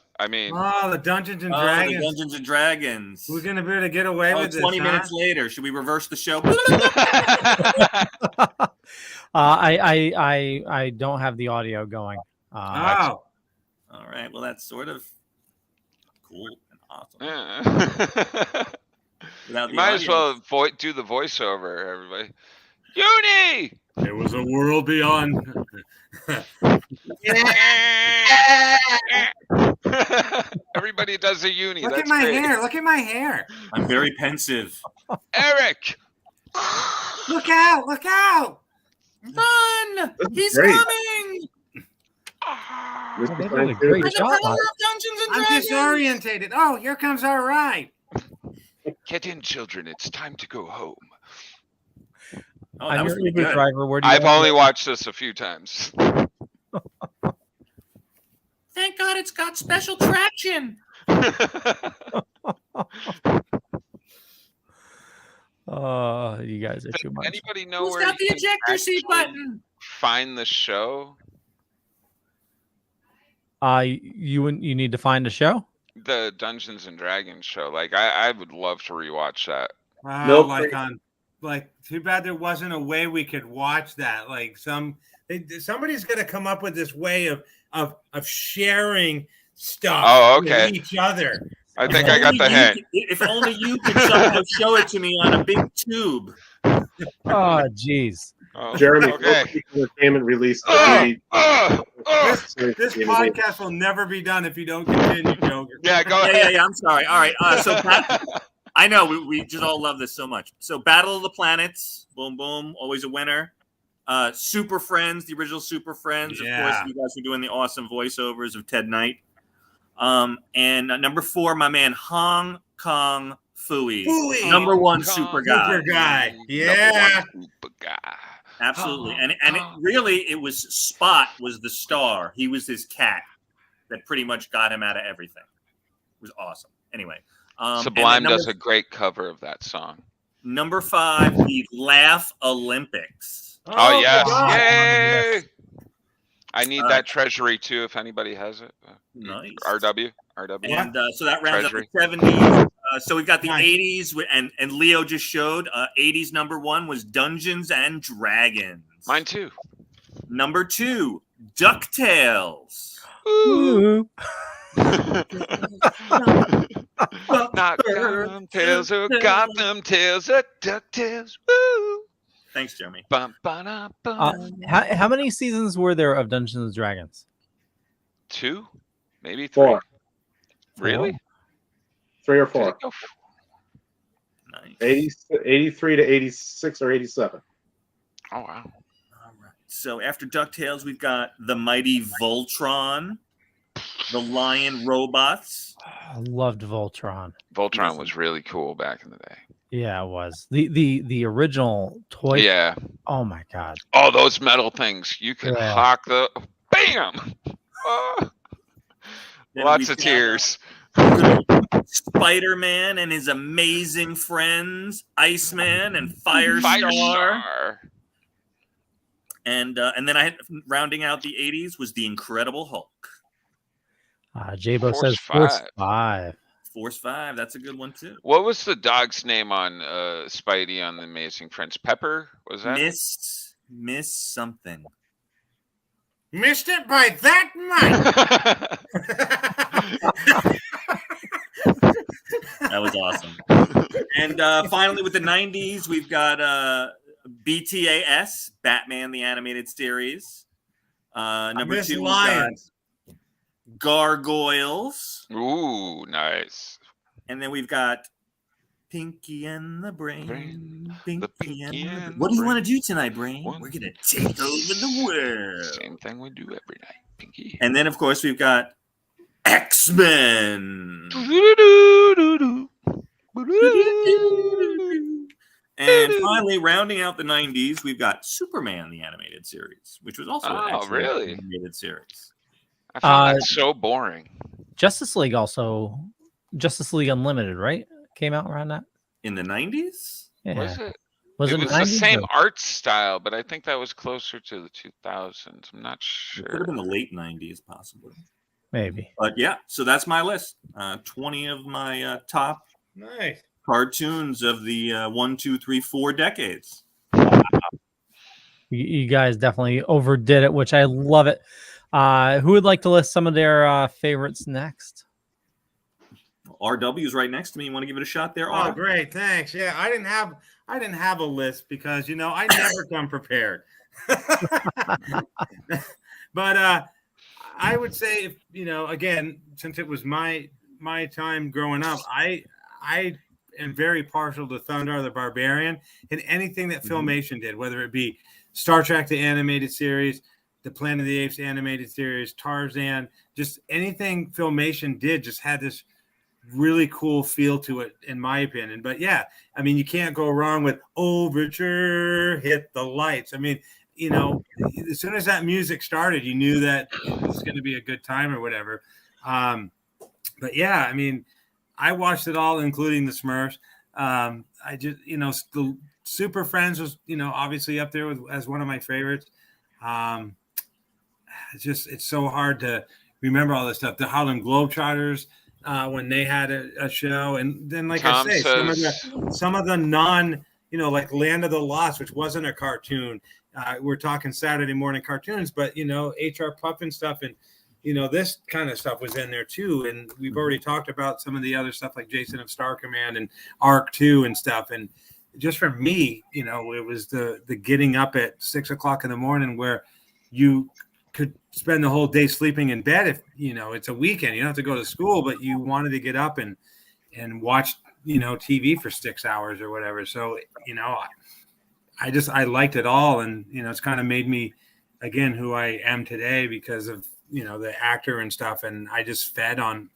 Dungeons and Dragons. The Dungeons and Dragons. We're gonna be able to get away with this. 20 minutes later. Should we reverse the show? I don't have the audio going. All right. Well, that's sort of cool and awesome. You might as well do the voiceover, everybody. Uni! There was a world beyond. Everybody does a uni. Look That's at my great. hair. Look at my hair. I'm very pensive. Eric! Look out. Look out. Run! He's great. coming! Mr. They did a Science great Theater. job. I'm disorientated. Oh, here comes our ride. Get in, children. It's time to go home. Oh, I'm that was your pretty Uber good. driver. Where do you I've want to only go? watched this a few times. Thank God it's got special traction. Oh, you guys are too much. Anybody know Who's where got the you can ejector seat actually button? find the show? You need to find a show. The Dungeons and Dragons show. Like I would love to rewatch that. Nope. Too bad there wasn't a way we could watch that. Like somebody's gonna come up with this way of sharing stuff Oh, okay. with each other. I think I got the hint. If only you could somehow show it to me on a big tube. Oh, jeez. Oh, Jeremy, okay. Entertainment released the DVD. This podcast will never be done if you don't continue, Joker. Yeah, go ahead. Yeah. I'm sorry. All right. I know we just all love this so much. So, Battle of the Planets, boom, boom, always a winner. Super Friends, the original Super Friends. Yeah. Of course, you guys were doing the awesome voiceovers of Ted Knight. And number 4, my man Hong Kong Phooey. Number 1 super guy. Super guy. Yeah. Super guy. Absolutely. And it was Spot was the star. He was his cat that pretty much got him out of everything. It was awesome. Anyway. Sublime does a great cover of that song. Number 5, the Laugh Olympics. Oh yes. God. Yay! I need that treasury too if anybody has it. Nice. RW. And so that rounds Treasury. up the 70s. So we've got the 80s, and Leo just showed 80s number 1 was Dungeons and Dragons. Mine too. Number 2, DuckTales. Ooh. Not Gotham Tales or Gotham Tales or DuckTales. Woo! Thanks, Jeremy. Bum, ba-da, bum. How many seasons were there of Dungeons and Dragons? 2, maybe 3. 4. Really? 3 or 4. Nice. 83 to 86 or 87. Oh wow. All right. So after DuckTales, we've got the Mighty Voltron, the Lion Robots. I loved Voltron. Voltron was really cool back in the day. Yeah, it was. The original toy. Yeah. Oh my god. Oh, those metal things. You can Yeah. hawk the bam. Oh. Then Lots we've of got tears. Spider-Man and his amazing friends, Iceman and Firestar. And then I had rounding out the 80s was the Incredible Hulk. J-Bo Force says 5. Force 5. Force 5, that's a good one too. What was the dog's name on Spidey on the Amazing Friends? Pepper? Was that? Miss something. Missed it by that much. That was awesome. And finally, with the 90s, we've got BTAS, Batman the Animated Series. Number 2, Lions. we've got Gargoyles. Ooh, nice. And then we've got Pinky and the Brain. Pinky and the Brain. What the do you want to Brain. do tonight, Brain? We're going to take over the world. Same thing we do every night, Pinky. And then, of course, we've got X-Men. And finally, rounding out the 90s, we've got Superman, the animated series, which was also an excellent really? animated series. I found that so boring. Justice League Unlimited, right? Came out around that. In the 90s? Yeah. Was it? Was it it was the the 90s same or- art style, but I think that was closer to the 2000s. I'm not It could sure. have been the late 90s, possibly. Maybe. But yeah, so that's my list. 20 of my top Nice. cartoons of the 1, 2, 3, 4 decades. You guys definitely overdid it, which I love it. Who would like to list some of their favorites next? RW is right next to me. You want to give it a shot there? Oh, great. Thanks. Yeah, I didn't have a list because I never come prepared. But I would say if again, since it was my time growing up, I am very partial to Thundar the Barbarian and anything that Filmation did, whether it be Star Trek the animated series, the Planet of the Apes animated series, Tarzan, just anything Filmation did just had this really cool feel to it, in my opinion. But yeah, I mean, you can't go wrong with Overture, Hit the Lights. I mean, you know, as soon as that music started, you knew that it was going to be a good time or whatever. But yeah, I mean, I watched it all, including the Smurfs. I just, you know, the Super Friends was, you know, obviously up there as one of my favorites. It's so hard to remember all this stuff. The Harlem Globetrotters, when they had a show, and then like Tom I say, says, some of the non, you know, like Land of the Lost, which wasn't a cartoon. We're talking Saturday morning cartoons, but you know, HR Puffin stuff, and you know, this kind of stuff was in there too. And we've already talked about some of the other stuff like Jason of Star Command and Arc 2 and stuff. And just for me, you know, it was the getting up at 6 o'clock in the morning where you could spend the whole day sleeping in bed. If, you know, it's a weekend, you don't have to go to school, but you wanted to get up and watch, you know, TV for 6 hours or whatever. So, you know, I liked it all. And, you know, it's kind of made me, again, who I am today because of, you know, the actor and stuff. And I just fed on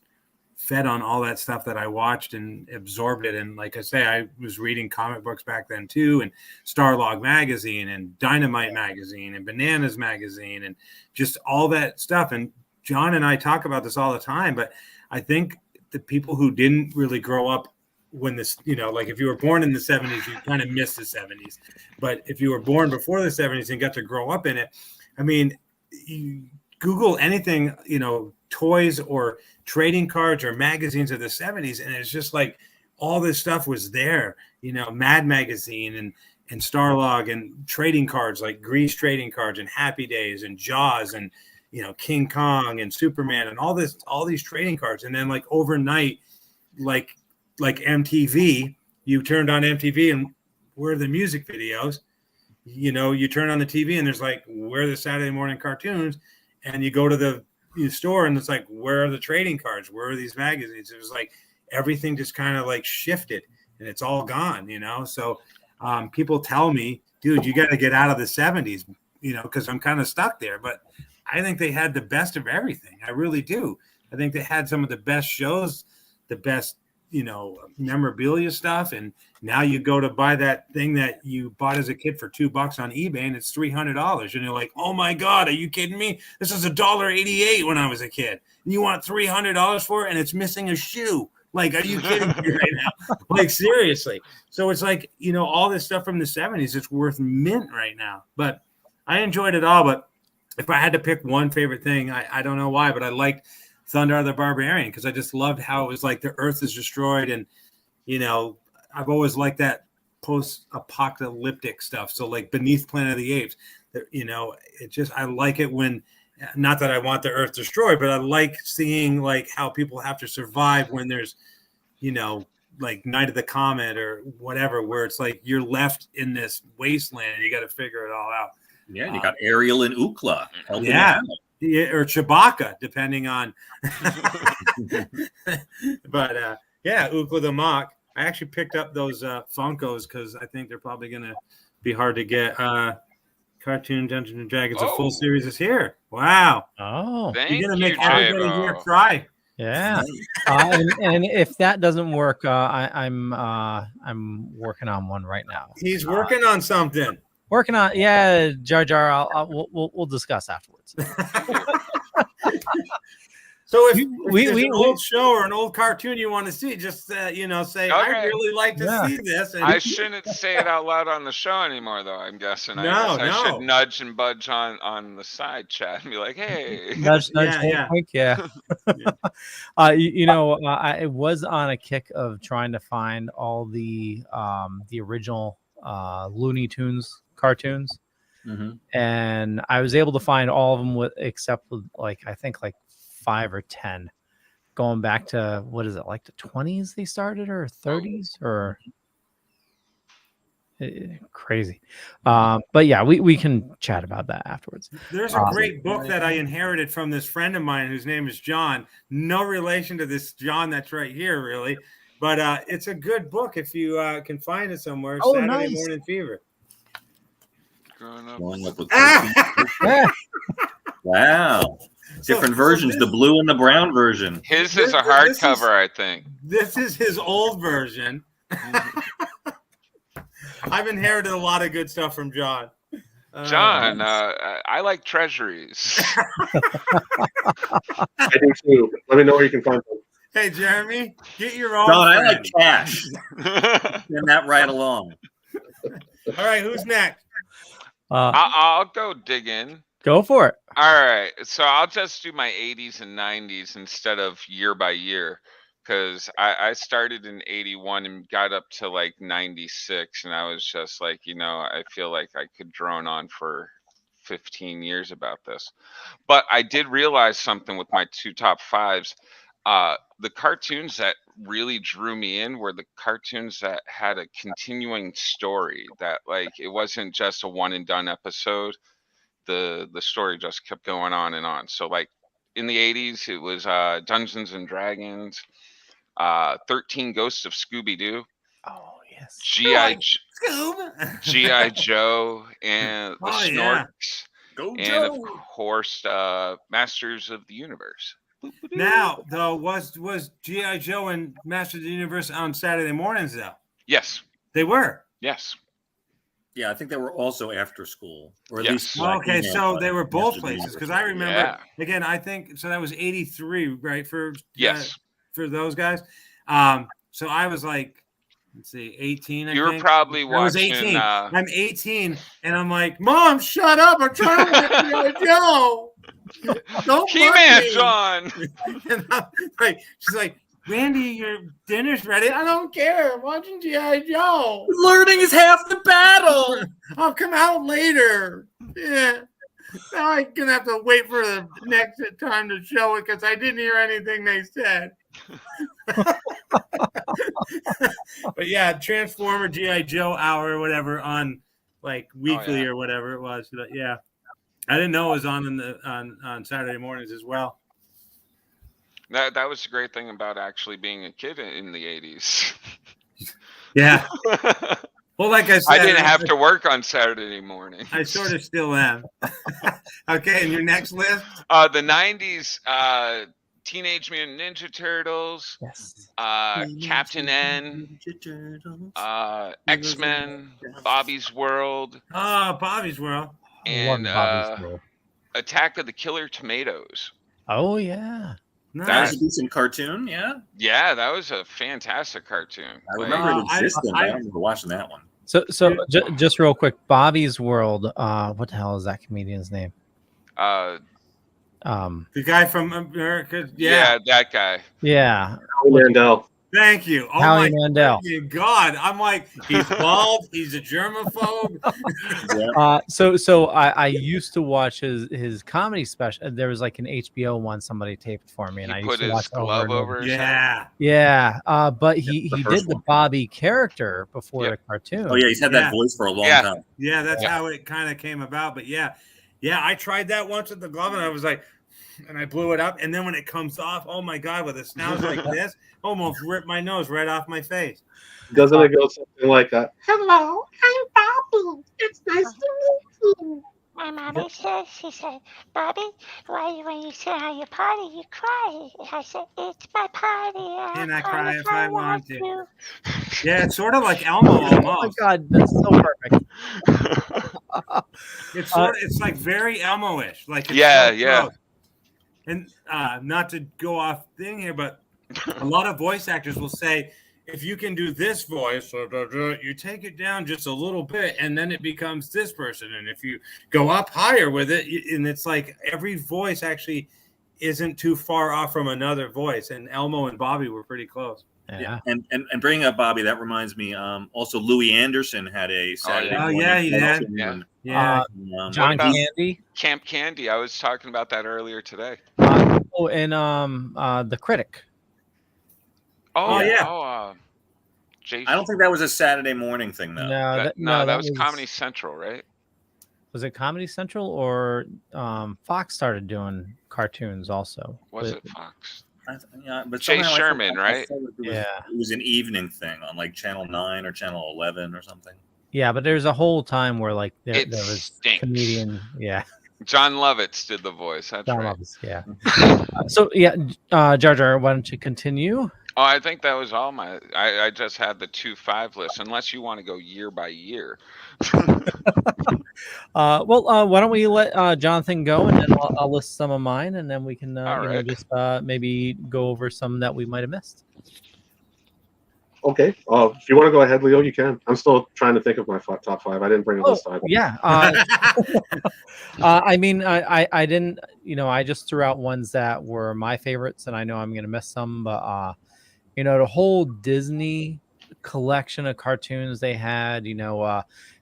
all that stuff that I watched and absorbed it. And like I say, I was reading comic books back then too, and Starlog magazine and Dynamite magazine and Bananas magazine and just all that stuff. And John and I talk about this all the time, but I think the people who didn't really grow up when this, you know, like if you were born in the 70s, you kind of missed the 70s. But if you were born before the 70s and got to grow up in it, I mean, you Google anything, you know, toys or trading cards or magazines of the 70s, and it's just like all this stuff was there, you know, Mad Magazine and Starlog and trading cards like Grease trading cards and Happy Days and Jaws and, you know, King Kong and Superman and all these trading cards. And then like overnight, like MTV, you turned on MTV and where are the music videos? You know, you turn on the TV and there's like, where are the Saturday morning cartoons? And you go to the store and it's like, where are the trading cards? Where are these magazines? It was like everything just kind of like shifted and it's all gone, you know? So people tell me, dude, you got to get out of the 70s, you know, because I'm kind of stuck there. But I think they had the best of everything. I really do. I think they had some of the best shows, the best, you know, memorabilia stuff. And now you go to buy that thing that you bought as a kid for $2 on eBay and it's $300. And you're like, oh my God, are you kidding me? This is $1.88 when I was a kid. And you want $300 for it and it's missing a shoe. Like, are you kidding me right now? Like, seriously. So it's like, you know, all this stuff from the 70s, it's worth mint right now. But I enjoyed it all. But if I had to pick one favorite thing, I don't know why, but I liked Thunder the Barbarian because I just loved how it was like the earth is destroyed. And, you know, I've always liked that post-apocalyptic stuff. So like Beneath Planet of the Apes, you know, it just, I like it when, not that I want the earth destroyed, but I like seeing like how people have to survive when there's, you know, like Night of the Comet or whatever, where it's like you're left in this wasteland and you got to figure it all out. Yeah, you got Ariel and Ookla helping yeah. out. Yeah, or Chewbacca, depending on. But yeah, Ookla the Mock. I actually picked up those Funkos because I think they're probably going to be hard to get. Cartoon Dungeons and Dragons, a full series is here. Wow. Oh, you're going to make everybody here cry. Yeah. And if that doesn't work, I'm working on one right now. He's working on something. Working on, yeah, Jar Jar. We'll discuss afterwards. So if there's an old show or an old cartoon you want to see, just you know, say I really like to see this. And I shouldn't say it out loud on the show anymore, though. I'm guessing. I should nudge and budge on the side chat and be like, "Hey, nudge, wink, yeah." You know, I was on a kick of trying to find all the original Looney Tunes cartoons, and I was able to find all of them except like I think like 5 or 10 going back to what is it, like the 20s they started or 30s or crazy. But yeah, we can chat about that afterwards. There's a great book that I inherited from this friend of mine whose name is John. No relation to this John that's right here, really. But it's a good book if you can find it somewhere. Saturday nice. Morning Fever. Growing up. Growing up with Wow. Different versions, the blue and the brown version. His is a hardcover, I think. This is his old version. I've inherited a lot of good stuff from John. John, I like treasuries. I do too. Let me know where you can find them. Hey, Jeremy, get your own. John, I friend. like cash. Send that right along. All right, who's next? I'll go dig in. Go for it. All right, so I'll just do my 80s and 90s instead of year by year, because I started in 81 and got up to like 96, and I was just like, I feel like I could drone on for 15 years about this. But I did realize something with my two top fives. The cartoons that really drew me in were the cartoons that had a continuing story, that like it wasn't just a one and done episode. The story just kept going on and on. So like in the 80s, it was Dungeons and Dragons, 13 Ghosts of Scooby-Doo. Oh, yes. G.I. Joe and the Snorks. Go and Joe. Of course, Masters of the Universe. Now, though, was G.I. Joe and Masters of the Universe on Saturday mornings, though? Yes. They were? Yes. Yeah, I think they were also after school, or at Yes. least. Okay, so they were both places, places because I remember, again, I think, so that was 83, right, for Yes. For those guys? So I was like, let's see, 18, I You were think. probably I was watching, 18. I'm 18, and I'm like, Mom, shut up. I'm trying to watch G.I. Joe. Don't He-Man, me. John. And I'm like, she's like, Randy, your dinner's ready. I don't care. I'm watching G.I. Joe. Learning is half the battle. I'll come out later. Yeah. Now I'm going to have to wait for the next time to show it because I didn't hear anything they said. But yeah, Transformer G.I. Joe hour or whatever on like weekly or whatever it was. But yeah. I didn't know it was on on Saturday mornings as well. That was the great thing about actually being a kid in the 80s. Yeah. Well, like I said, I didn't have to work on Saturday morning. I sort of still am. Okay, and your next list? The 90s, Teenage Mutant Ninja Turtles, Captain N, X-Men, Bobby's World. Oh, Bobby's World. And Attack of the Killer Tomatoes. Oh, yeah. That was a decent cartoon, yeah? Yeah, that was a fantastic cartoon. I remember it existed. I remember watching that one. So just real quick, Bobby's World. What the hell is that comedian's name? The guy from America. Yeah, that guy. Yeah. Mandel. Thank you. Oh Howie my Mandel. God. I'm like, he's bald. He's a germaphobe. So I used to watch his comedy special. There was like an HBO one somebody taped for me, and I used to watch it over. Yeah. Yeah. But he did the Bobby character before the cartoon. Oh yeah, he's had that voice for a long time. Yeah, that's how it kind of came about. But yeah, I tried that once at the Glove, and I was like, and I blew it up, and then when it comes off, oh my God, with a snout like this, almost ripped my nose right off my face. Doesn't it go something like that? Hello, I'm Bobby. It's nice to meet you. My mommy says, she said, Bobby, when you sit on your party, you cry. I said, it's my party. And I cry if I want to. Yeah, it's sort of like Elmo almost. Oh my God, that's so perfect. It's like very Elmo-ish. Like it's yeah. And not to go off thing here, but a lot of voice actors will say, if you can do this voice, you take it down just a little bit, and then it becomes this person. And if you go up higher with it, and it's like every voice actually isn't too far off from another voice. And Elmo and Bobby were pretty close. Yeah. And bringing up Bobby, that reminds me. Also, Louis Anderson had a Saturday morning. Yeah, he did. Yeah. John Candy. Camp Candy. I was talking about that earlier today. And The Critic. Oh yeah. I don't think that was a Saturday morning thing though. No, that was Comedy Central, right? Was it Comedy Central or Fox started doing cartoons also? Was it Fox? But Jay somehow Sherman, right? It was an evening thing on like Channel 9 or Channel 11 or something. Yeah, but there's a whole time where like there It was stinks. comedian. Yeah. John Lovitz did the voice. That's John right. Lovitz, yeah. So yeah, Jar Jar, why don't you continue? Oh, I think that was all my. I just had the 2-5 list. Unless you want to go year by year. Why don't we let Jonathan go, and then I'll list some of mine, and then we can right. just maybe go over some that we might have missed. Okay. If you want to go ahead, Leo, you can. I'm still trying to think of my top 5. I didn't bring a list either. Yeah. I mean, I didn't. I just threw out ones that were my favorites, and I know I'm going to miss some, but the whole Disney collection of cartoons they had,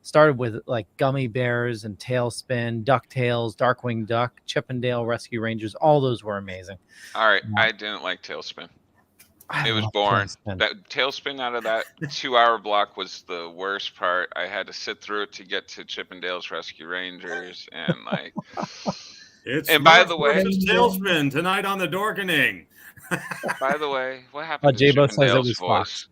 started with like Gummy Bears and Tailspin, DuckTales, Darkwing Duck, Chip and Dale Rescue Rangers. All those were amazing. All right, I didn't like Tailspin. It was boring. That Tailspin out of that 2-hour block was the worst part. I had to sit through it to get to Chip and Dale's Rescue Rangers, and like. By the way, Tailspin tonight on the Dorkening. By the way, what happened to J-Bo Chip and says it Dale's was voice? Fox.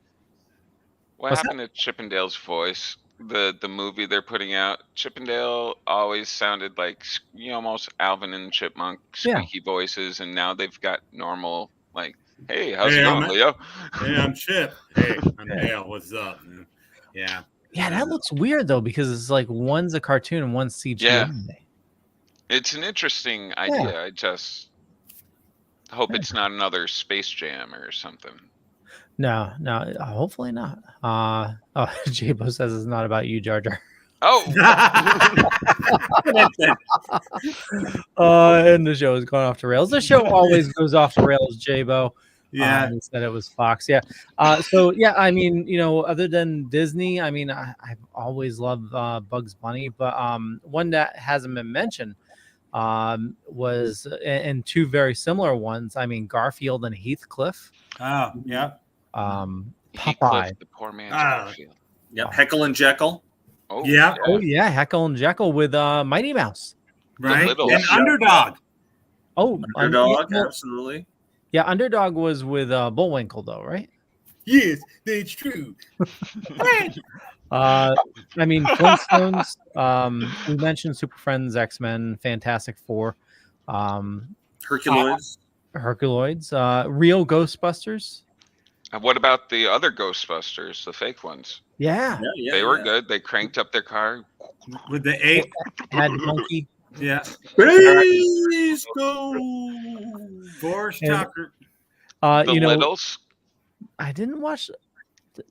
What happened to Chip and Dale's voice? The movie they're putting out, Chip and Dale always sounded like almost Alvin and Chipmunk squeaky voices, and now they've got normal like, "Hey, how's it going, Leo?" Hey, I'm Chip. Hey, I'm Dale. What's up? Yeah. Yeah, that looks weird though, because it's like one's a cartoon and one's CGI. Yeah. It's an interesting idea. I just hope it's not another Space Jam or something. No, hopefully not. J-Bo says it's not about you, Jar Jar. Oh. And the show has gone off the rails. The show always goes off the rails, J-Bo. Yeah. He said it was Fox. Yeah. So yeah, I mean, other than Disney, I mean, I've always loved Bugs Bunny, but one that hasn't been mentioned was, and two very similar ones. I mean, Garfield and Heathcliff. Oh, yeah. Popeye, the poor man's Garfield. Yep, Heckle and Jekyll. Oh yeah. Oh yeah, Heckle and Jekyll with Mighty Mouse. Right. And Underdog. Oh, Underdog, absolutely. Yeah, Underdog was with Bullwinkle though, right? Yes, that's true. I mean, Flintstones. We mentioned Super Friends, X-Men, Fantastic Four, Herculoids, Real Ghostbusters. And what about the other Ghostbusters, the fake ones? Yeah, they were good. They cranked up their car with the ape. Had monkey. Yeah. Please go. Boris Tucker. The Littles. I didn't watch.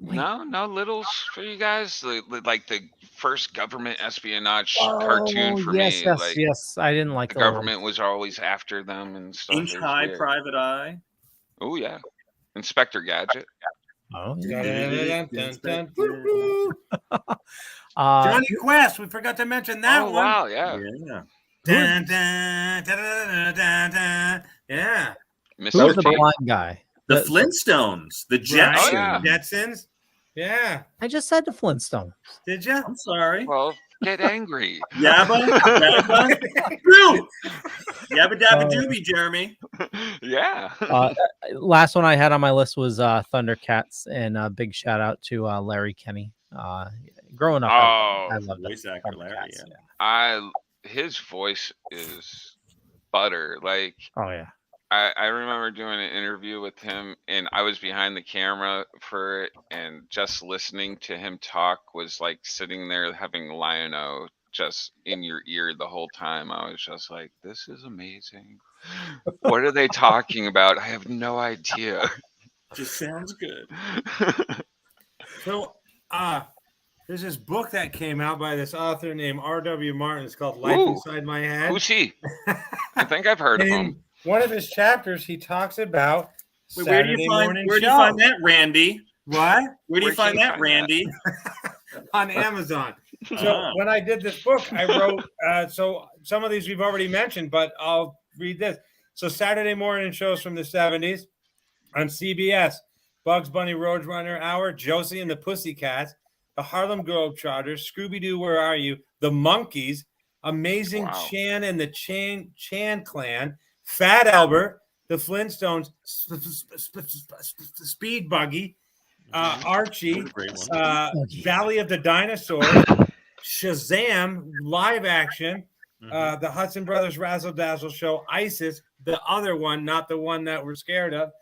No Littles for you guys. Like the first government espionage cartoon for me. Yes. I didn't like the government was always after them and stuff. Inch High, Private Eye. Oh yeah, Inspector Gadget. Oh. Johnny Quest. We forgot to mention that one. Wow, yeah. Dun, dun, dun, dun, dun, dun. Yeah. Who's the blind guy? The Flintstones, the Jetsons. Right. Oh, yeah. Jetsons. Yeah. I just said the Flintstones. Did you? I'm sorry. Well, get angry. Yabba dabba doobie, Jeremy. Yeah. Last one I had on my list was Thundercats, and a big shout out to Larry Kenny. Growing up, I loved voice actor Larry. His voice is butter. Like, oh yeah. I remember doing an interview with him, and I was behind the camera for it, and just listening to him talk was like sitting there having Lion-O just in your ear the whole time. I was just like, this is amazing. What are they talking about? I have no idea. Just sounds good. So, there's this book that came out by this author named R.W. Martin. It's called Life Inside My Head. Who's he? I think I've heard of him. One of his chapters, he talks about where do you find that, Randy? What? Where do you find that, Randy? On Amazon. So when I did this book, I wrote, so some of these we've already mentioned, but I'll read this. So Saturday morning shows from the 70s on CBS, Bugs Bunny Roadrunner Hour, Josie and the Pussycats, the Harlem Globetrotters, Scooby-Doo, Where Are You?, the Monkees, Amazing Chan and the Chan Clan, Fat Albert, the Flintstones, Speed Buggy, Archie, Valley of the Dinosaurs, Shazam, live action, The Hudson Brothers Razzle Dazzle Show, ISIS, the other one, not the one that we're scared of.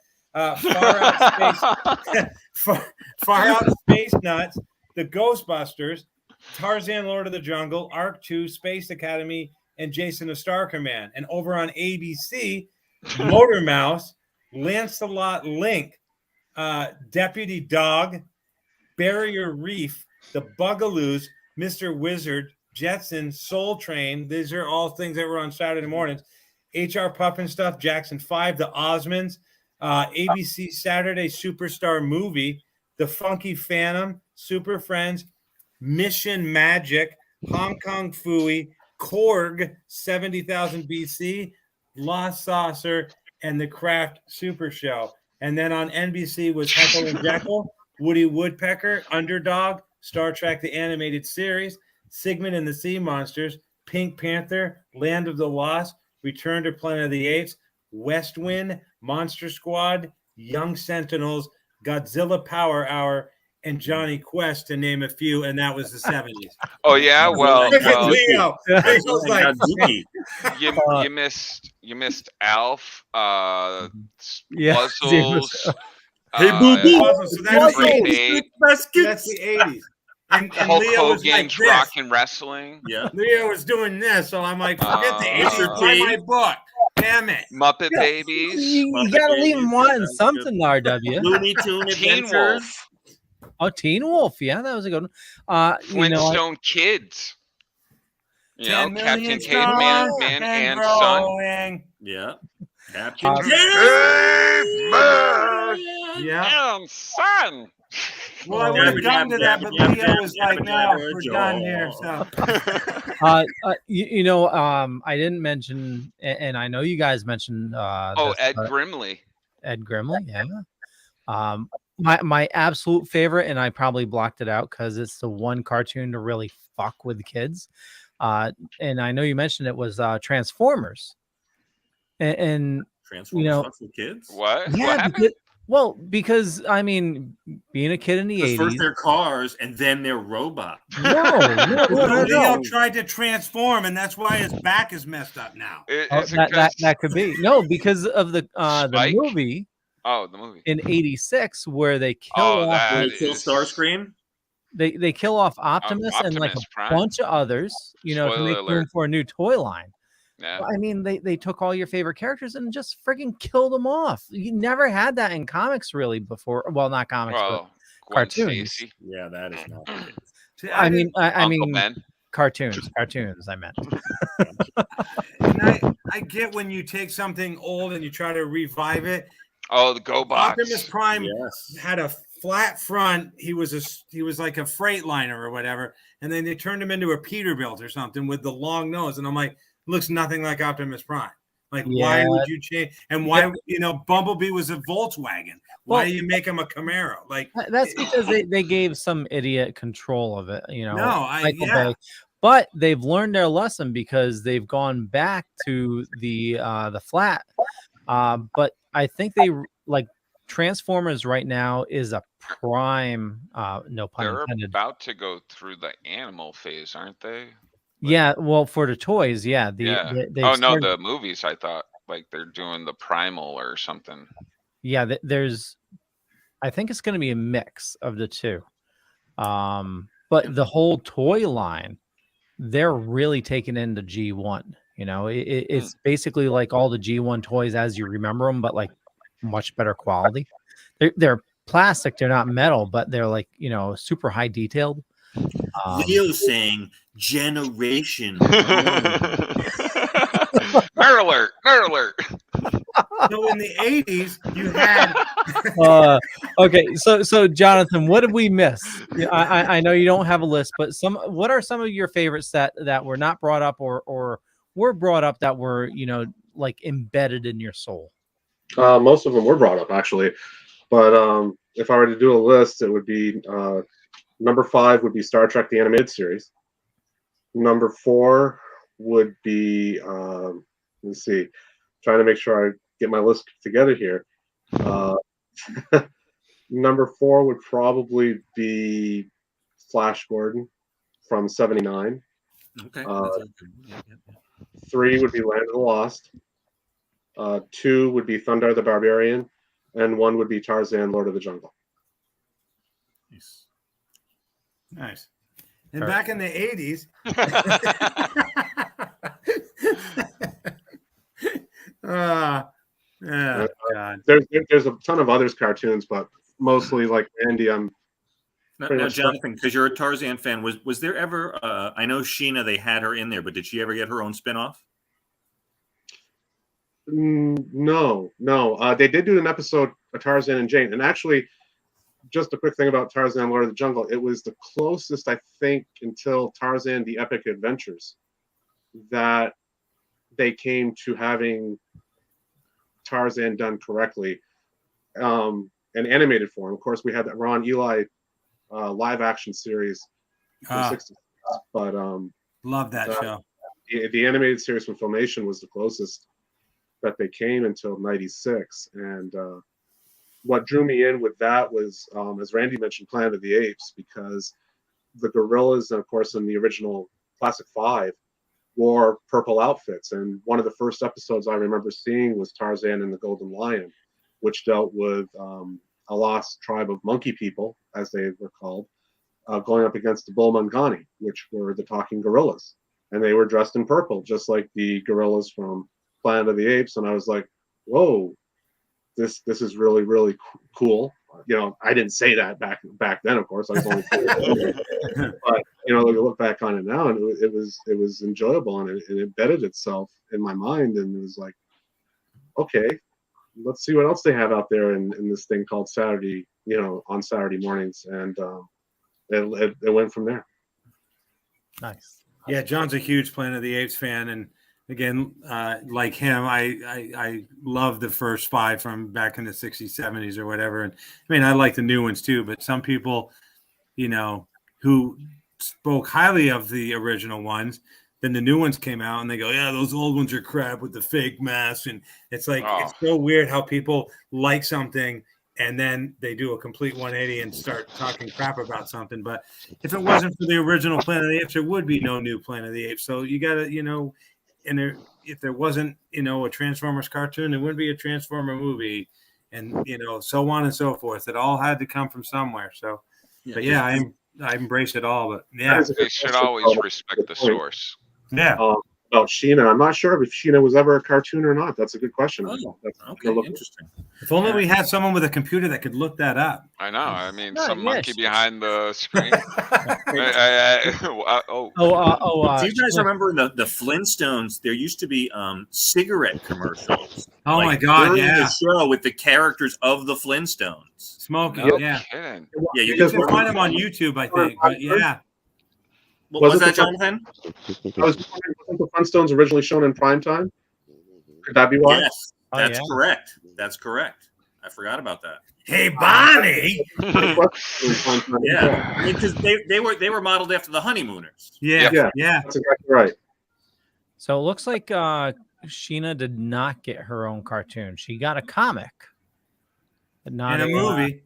Far Out Space Nuts, the Ghostbusters, Tarzan Lord of the Jungle, Arc 2, Space Academy, and Jason the Star Command. And over on ABC, Motor Mouse, Lancelot Link, Deputy Dog, Barrier Reef, the Bugaloos, Mr. Wizard, Jetson, Soul Train. These are all things that were on Saturday mornings. HR Puff and Stuff, Jackson 5, the Osmonds, ABC Saturday Superstar Movie, The Funky Phantom, Super Friends, Mission Magic, Hong Kong Phooey, Korg, 70,000 BC, Lost Saucer, and The Kraft Super Show. And then on NBC was Heckle and Jekyll, Woody Woodpecker, Underdog, Star Trek the Animated Series, Sigmund and the Sea Monsters, Pink Panther, Land of the Lost, Return to Planet of the Apes, West Wind, Monster Squad, Young Sentinels, Godzilla Power Hour, and Johnny Quest, to name a few, and that was the 70s. Oh yeah, well, Leo. Leo's like, you missed Alf, Yeah. Puzzles. Hey, boo boo. So that's the that's the 80s. And Hulk Leo was like Hogan's this. Rock and Wrestling. Yeah. Leo was doing this, so I'm like, forget the 80s. Buy my book. Damn it. Muppet Babies. You gotta leave them wanting something, RW. Looney Tune Teen Adventures. Wolf. Oh, Teen Wolf. Yeah, that was a good one. Flintstone Kids. You know, 10 million Captain stars Caveman and Son. Yeah. Captain Yeah. And Son. Well, I would have gotten to that, but Leo was like, no, we're done here. So. I didn't mention, and I know you guys mentioned. Ed Grimley. Ed Grimley, yeah. My absolute favorite, and I probably blocked it out because it's the one cartoon to really fuck with kids. And I know you mentioned it was Transformers. And Transformers fuck with kids? What? Yeah, What happened? because I mean, being a kid in the 80s. First they're cars and then they're robots. No. Leo tried to transform, and that's why his back is messed up now. That could be. No, because of the movie. Oh, the movie. In 86, where they kill off. They kill Starscream? They kill off Optimus and like a Prime. bunch of others, to Spoiler make room alert. for a new toy line. Yeah. I mean, they took all your favorite characters and just freaking killed them off. You never had that in comics really before. Well, not comics, Well, but Gwen cartoons. Stacy. Yeah, that is not good. See, I mean, Uncle Ben. cartoons. I meant. And I get when you take something old and you try to revive it. Oh, the GoBots. Optimus Prime had a flat front. He was like a Freightliner or whatever, and then they turned him into a Peterbilt or something with the long nose. And I'm like, looks nothing like Optimus Prime. Like, why would you change? And why, Bumblebee was a Volkswagen. Why do you make him a Camaro? Like, that's because they gave some idiot control of it. Michael yeah. Bay. But they've learned their lesson because they've gone back to the flat. But I think they like Transformers right now is a prime. No pun They're intended. about to go through the animal phase, aren't they? Yeah, well, for the toys, yeah. The movies. I thought like they're doing the primal or something. Yeah, I think it's going to be a mix of the two. But the whole toy line, they're really taking into G1. It's basically like all the G1 toys as you remember them, but like much better quality. They're plastic, they're not metal, but they're like super high detailed. Leo's saying generation. Nerd alert! Nerd alert! So in the 80s, you had. Okay, so Jonathan, what did we miss? I know you don't have a list, but what are some of your favorites that were not brought up or were brought up that were like embedded in your soul? Most of them were brought up actually, but if I were to do a list, it would be number 5 would be Star Trek the Animated Series. Number 4 would be let's see, trying to make sure I get my list together here. Number 4 would probably be Flash Gordon from '79. Okay. 3 would be Land of the Lost. 2 would be Thundar the Barbarian, and 1 would be Tarzan, Lord of the Jungle. Nice. And back in the 80s, God. There's a ton of others cartoons, but mostly like Andy, I'm Now, Jonathan, because you're a Tarzan fan, was there ever? I know Sheena, they had her in there, but did she ever get her own spinoff? No. They did do an episode of Tarzan and Jane, and actually, just a quick thing about Tarzan, Lord of the Jungle. It was the closest, I think, until Tarzan: The Epic Adventures, that they came to having Tarzan done correctly, in animated form. Of course, we had that Ron Eli live action series from the 60s, but love that show. The animated series from Filmation was the closest that they came until '96, and what drew me in with that was, as Randy mentioned, Planet of the Apes, because the gorillas, and of course in the original Classic 5, wore purple outfits, and one of the first episodes I remember seeing was Tarzan and the Golden Lion, which dealt with a lost tribe of monkey people, as they were called, going up against the Bulmangani, which were the talking gorillas, and they were dressed in purple, just like the gorillas from Planet of the Apes. And I was like, whoa, this is really, really cool. You know, I didn't say that back then, of course. I was only 4 but you know, look back on it now, and it was enjoyable, and it embedded itself in my mind, and it was like, okay, let's see what else they have out there in this thing called Saturday, you know, on Saturday mornings, and it went from there. Nice. Yeah, John's a huge Planet of the Apes fan, and again, like him, I love the first 5 from back in the 60s, 70s, or whatever. And I mean, I like the new ones too, but some people, you know, who spoke highly of the original ones, then the new ones came out and they go, yeah, those old ones are crap with the fake masks. And it's like, it's so weird how people like something and then they do a complete 180 and start talking crap about something. But if it wasn't for the original Planet of the Apes, there would be no new Planet of the Apes. So you got to, you know, and if there wasn't, you know, a Transformers cartoon, there wouldn't be a Transformer movie, and, you know, so on and so forth. It all had to come from somewhere. So, but yeah, I embrace it all. But yeah, they should always respect the source. Yeah. About Sheena, I'm not sure if Sheena was ever a cartoon or not. That's a good question. Okay, interesting. If only we had someone with a computer that could look that up. I know. I mean, some monkey behind the screen. Do you guys remember in the Flintstones? There used to be cigarette commercials. Oh my God! During Yeah. the show with the characters of the Flintstones smoking. No yeah. kidding. Yeah, You can find them on YouTube, I think. But yeah. What was that, Jonathan? I was wondering, wasn't the Flintstones originally shown in prime time? Could that be why? Yes, that's correct. That's correct. I forgot about that. Hey, Bonnie. Yeah, because they were modeled after the Honeymooners. Yeah. That's exactly right. So it looks like Sheena did not get her own cartoon. She got a comic, but not in a movie.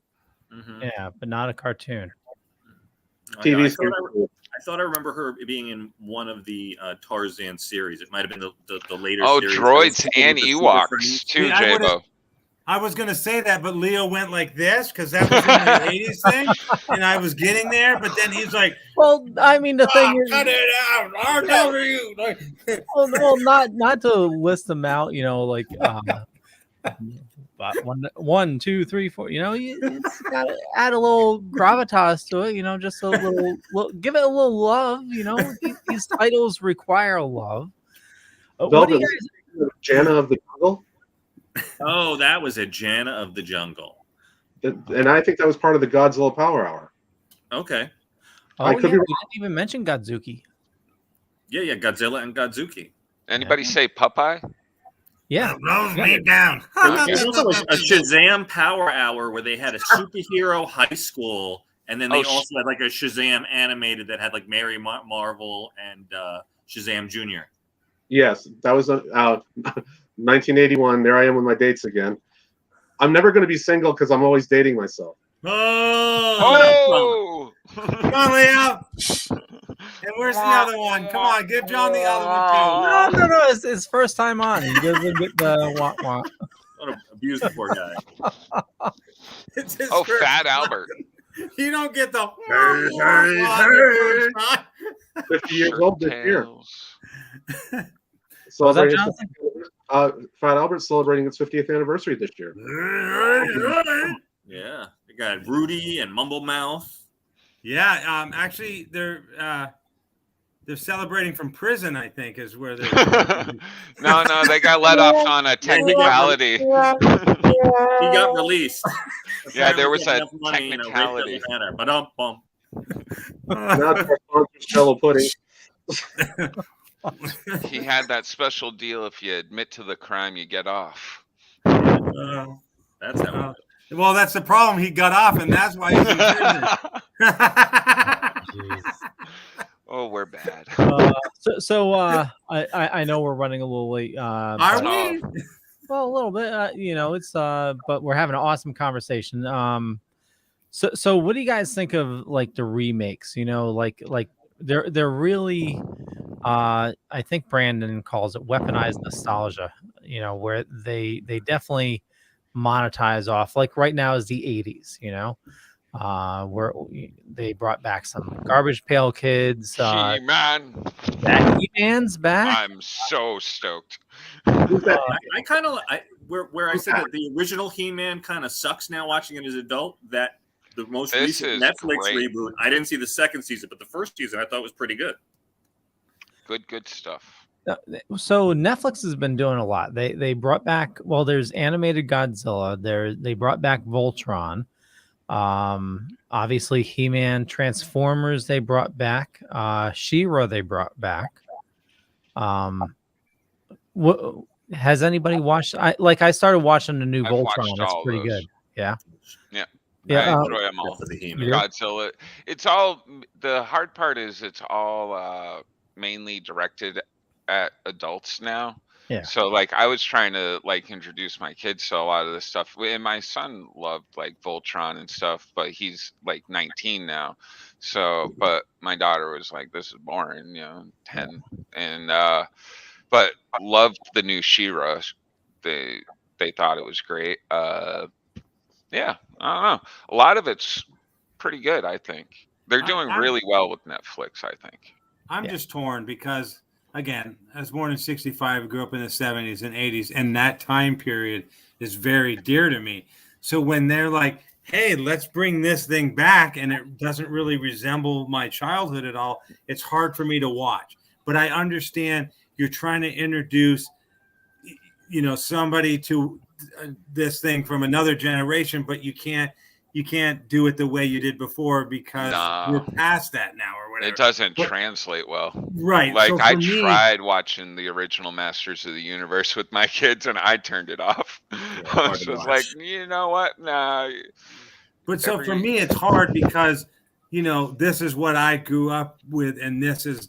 Yeah, but not a cartoon. TV. I thought I remember her being in one of the Tarzan series. It might have been the later series. Droids and Ewoks too, J-Bo. I was going to say that, but Leo went like this because that was in the 80s thing, and I was getting there, but then he's like, well, I mean, the thing is, cut it out. I'll tell you. well, not to list them out, you know, like one, two, three, four. You know, it's got to add a little gravitas to it. You know, just a little give it a little love. You know, these titles require love. What do you guys? Jana of the Jungle. Oh, that was a Jana of the Jungle, and I think that was part of the Godzilla Power Hour. Okay. Oh, yeah, we didn't even mention Godzuki. Yeah, Godzilla and Godzuki. Anybody say Popeye? Yeah. Rose me down. There's also a Shazam Power Hour where they had a superhero high school, and then they also had like a Shazam animated that had like Mary Marvel and Shazam Jr. Yes, that was 1981. There I am with my dates again. I'm never going to be single because I'm always dating myself. Oh! Come on, Leo. And where's the other one? Come on, give John the other one too. No. It's his first time on. He doesn't get the wah. Don't abuse the poor guy. It's his Oh, first Fat time. Albert. You don't get the Hey. 50 years old this year. Was that Celebrating Jonathan? Fat Albert's celebrating its 50th anniversary this year. Yeah, they got Rudy and Mumble Mouth. Yeah, actually, they're celebrating from prison. I think is where they're. No, they got let off on a technicality. He got released. Yeah, there was a Enough money, technicality. But bum. Not for Jello pudding. He had that special deal. If you admit to the crime, you get off. That's how. Well, that's the problem. He got off, and that's why he's in prison. Oh, we're bad. I know we're running a little late. Are we? Well, a little bit. It's but we're having an awesome conversation. So what do you guys think of like the remakes? Like they're really, I think Brandon calls it weaponized nostalgia. Where they definitely monetize off. Like right now is the 80s. Where they brought back some Garbage Pail Kids. He-Man. He-Man's back. I'm so stoked. I kind of where I said that the original He-Man kind of sucks now watching it as an adult. That the most recent Netflix reboot. I didn't see the second season, but the first season I thought was pretty good. Good stuff. So Netflix has been doing a lot. They brought back. Well, there's animated Godzilla. They brought back Voltron. Obviously He-Man, Transformers they brought back, She-Ra they brought back. What has anybody watched? I started watching the new Voltron. It's pretty good. Yeah. I enjoy them all. Godzilla. It's all the hard part is it's all mainly directed at adults now. Yeah. So like I was trying to like introduce my kids to a lot of this stuff. And my son loved like Voltron and stuff, but he's like 19 now. So but my daughter was like, this is boring, 10. And but loved the new She-Ra. They thought it was great. Yeah, I don't know. A lot of it's pretty good, I think. They're doing really well with Netflix, I think. I'm just torn because again, I was born in 65, grew up in the 70s and 80s, and that time period is very dear to me. So when they're like, hey, let's bring this thing back, and it doesn't really resemble my childhood at all, it's hard for me to watch. But I understand you're trying to introduce, somebody to this thing from another generation, but you can't do it the way you did before because we're past that now or whatever. It doesn't translate well. Right. Like so I me, tried watching the original Masters of the Universe with my kids and I turned it off. I was just like, you know what? Nah. But so for me, it's hard because, this is what I grew up with. And this is,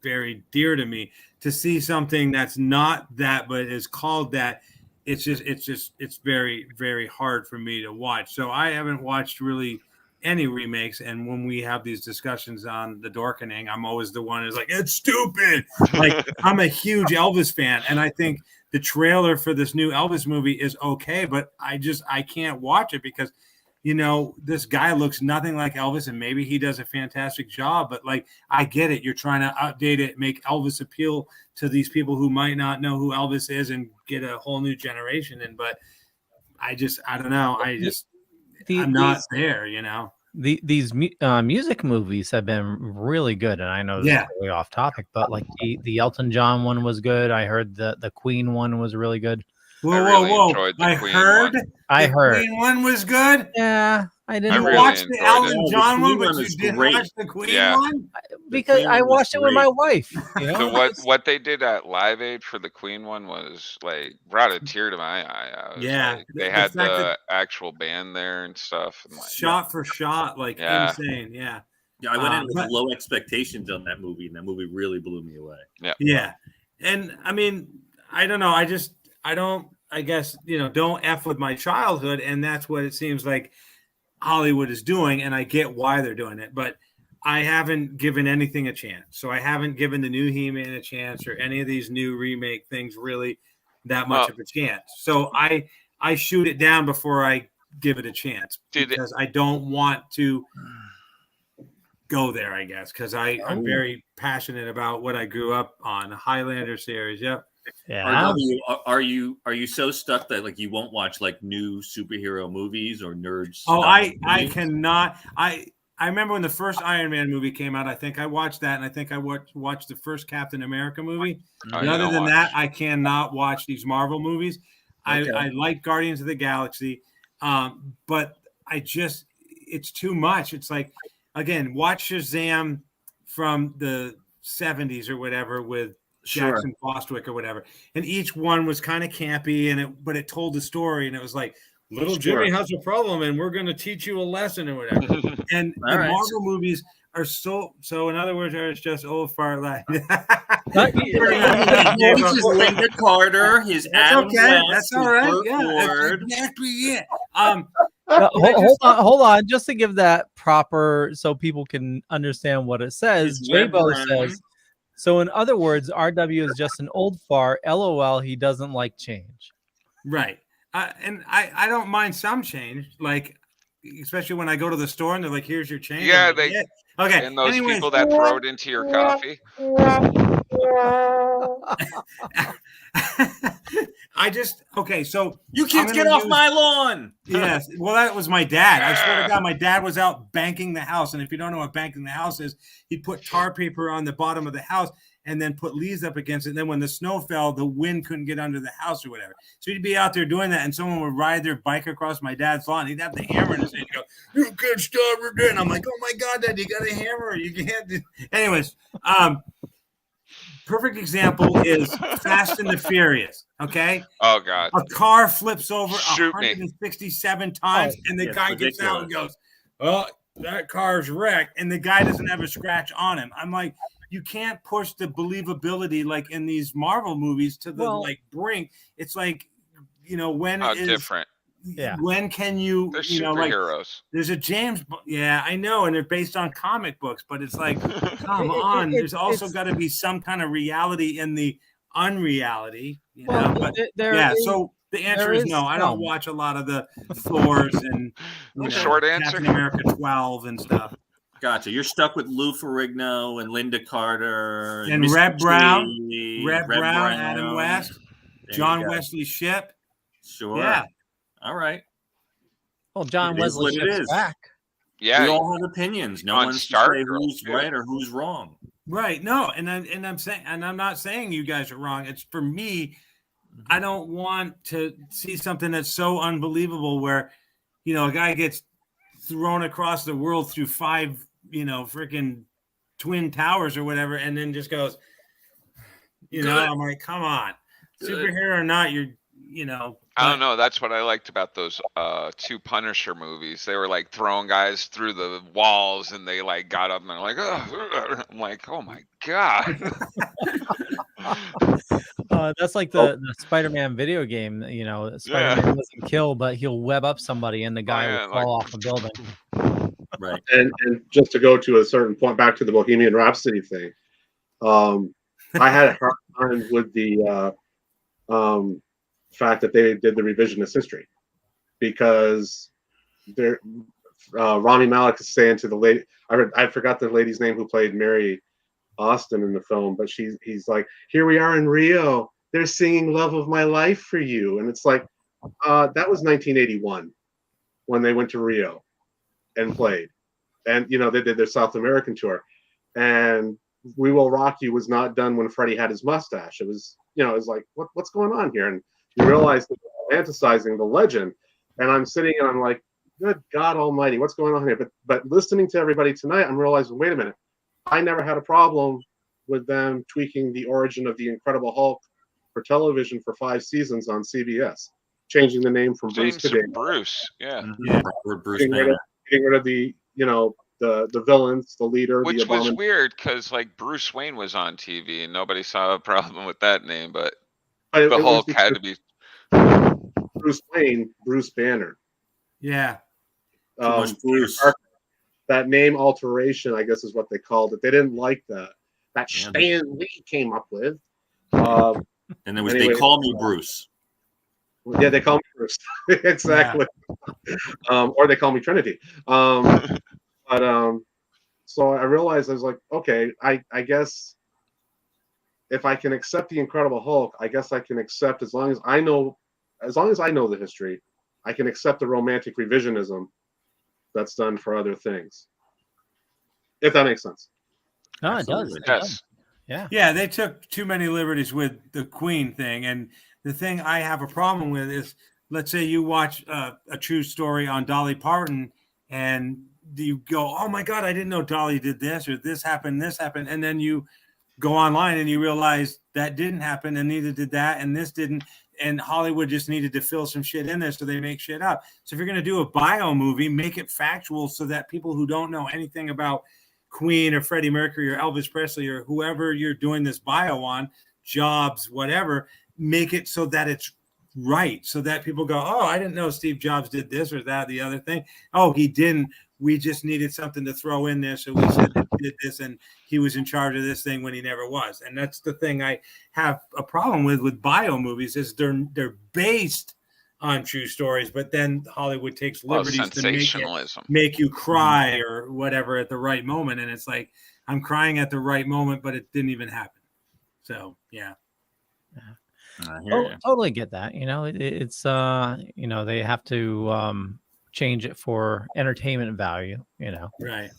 very dear to me to see something that's not that, but is called that. It's very, very hard for me to watch. So I haven't watched really any remakes. And when we have these discussions on the Dorkening, I'm always the one who's like, it's stupid. Like I'm a huge Elvis fan. And I think the trailer for this new Elvis movie is okay, but I can't watch it because, this guy looks nothing like Elvis and maybe he does a fantastic job, but like, I get it. You're trying to update it, make Elvis appeal to these people who might not know who Elvis is and get a whole new generation in. But I don't know. I'm not there, These music movies have been really good. And I know this is way off topic, but like the Elton John one was good. I heard the Queen one was really good. Whoa. I heard the Queen one was good. Yeah. I didn't watch the Elton John one, but you didn't watch the Queen one? Because I watched it with my wife. So what they did at Live Aid for the Queen one was like brought a tear to my eye. Like, they had the actual band there and stuff. And like, shot for shot, like insane. Yeah. Yeah, I went in with low expectations on that movie, and that movie really blew me away. Yeah. And I mean, I don't know. I guess, don't F with my childhood. And that's what it seems like Hollywood is doing, and I get why they're doing it, but I haven't given anything a chance. So I haven't given the new He-Man a chance or any of these new remake things really that much of a chance. So I shoot it down before I give it a chance because I don't want to go there, I guess, because I'm very passionate about what I grew up on, the Highlander series. Yep. Yeah. Are you so stuck that like you won't watch like new superhero movies or nerds? Oh, I cannot. I remember when the first Iron Man movie came out. I think I watched that, and I think I watched the first Captain America movie. But other than that, I cannot watch these Marvel movies. Okay. I like Guardians of the Galaxy, but it's too much. It's like, again, watch Shazam from the 70s or whatever with Jackson Bostwick or whatever, and each one was kind of campy, but it told the story, and it was like, little Jimmy has a problem, and we're going to teach you a lesson or whatever. And the Marvel movies are so. In other words, it's just old fart line. His Linda Carter, his Adam West, that's all right. Yeah, that's exactly it. Hold on, just to give that proper so people can understand what it says. J-Bo says. So in other words, RW is just an old fart. LOL, he doesn't like change. Right. And I don't mind some change, like especially when I go to the store and they're like, "Here's your change." Yeah, okay. And those people that throw it into your coffee. So you kids get off my lawn. Yes. Well, that was my dad. I swear to God, my dad was out banking the house. And if you don't know what banking the house is, he'd put tar paper on the bottom of the house and then put leaves up against it. And then when the snow fell, the wind couldn't get under the house or whatever. So he'd be out there doing that, and someone would ride their bike across my dad's lawn. He'd have the hammer in his hand. He'd go, "You can't stop it." And I'm like, "Oh my God, Dad, you got a hammer. You can't do." Anyways, perfect example is Fast and the Furious. Okay. Oh God. A car flips over 167 times, and the guy gets out and goes, "Oh, that car's wrecked," and the guy doesn't have a scratch on him. I'm like, you can't push the believability like in these Marvel movies to the brink. It's like, when is different. Yeah. When can you? They're superheroes. There's a James. Yeah, I know, and they're based on comic books, but it's like, come on. There's also got to be some kind of reality in the unreality. So the answer is no. I don't watch a lot of the Thors and short answer, Captain America 12 and stuff. Gotcha. You're stuck with Lou Ferrigno and Linda Carter and Red Brown, Adam West, John Wesley Shipp. Sure. Yeah. All right. Well, John Wesley Shipp's back. Yeah. We all have opinions. No one's to say who's right or who's wrong. Right. No, and I'm saying, and I'm not saying you guys are wrong. It's for me. I don't want to see something that's so unbelievable where, a guy gets thrown across the world through 5, freaking twin towers or whatever, and then just goes, I'm like, come on, superhero or not, you're. I don't know. That's what I liked about those 2 Punisher movies. They were like throwing guys through the walls, and they like got up and they're like, "Oh," I'm like, "Oh my God." That's like the Spider-Man video game. Spider-Man doesn't kill, but he'll web up somebody, and the guy will fall off a building. Right. And just to go to a certain point, back to the Bohemian Rhapsody thing, I had a hard time with the fact that they did the revisionist history, because Rami Malek is saying to the lady, I forgot the lady's name who played Mary Austin in the film, but he's like, "Here we are in Rio, they're singing Love of My Life for you," and it's like, that was 1981 when they went to Rio and played, and they did their South American tour, and We Will Rock You was not done when Freddie had his mustache. It was it was like, what's going on here? And you realize that they're fantasizing the legend, and I'm sitting and I'm like, good God Almighty, what's going on here? But listening to everybody tonight, I'm realizing, wait a minute, I never had a problem with them tweaking the origin of the Incredible Hulk for television for 5 seasons on CBS, changing the name from Bruce to Dave. Bruce, yeah. Bruce getting rid of the the villains, the leader, which was weird because like Bruce Wayne was on TV and nobody saw a problem with that name, but the Hulk had to be Bruce Wayne, Bruce Banner. Yeah. Bruce. That name alteration, I guess, is what they called it. They didn't like that. That Stan Lee came up with. And there was anyway, They Call Me Bruce. Yeah, they call me Bruce. Exactly. Or they call me Trinity. So I realized I was like, okay, I guess if I can accept the Incredible Hulk, I guess I can accept as long as I know the history, I can accept the romantic revisionism that's done for other things. If that makes sense. No, it does. It does. Yeah. Yeah, they took too many liberties with the Queen thing. And the thing I have a problem with is, let's say you watch a true story on Dolly Parton and you go, oh my God, I didn't know Dolly did this or this happened. And then you go online and you realize that didn't happen and neither did that and this didn't. And Hollywood just needed to fill some shit in there, so they make shit up. So if you're going to do a bio movie, make it factual so that people who don't know anything about Queen or Freddie Mercury or Elvis Presley or whoever you're doing this bio on, Jobs, whatever, make it so that it's right, so that people go, oh, I didn't know Steve Jobs did this or that, the other thing. Oh, he didn't. We just needed something to throw in there, so we said he did this and he was in charge of this thing when he never was. And that's the thing I have a problem with bio movies is they're based on true stories, but then Hollywood takes liberties to make you cry or whatever at the right moment. And it's like, I'm crying at the right moment, but it didn't even happen. So, yeah. Totally get that. It's they have to change it for entertainment value, Right.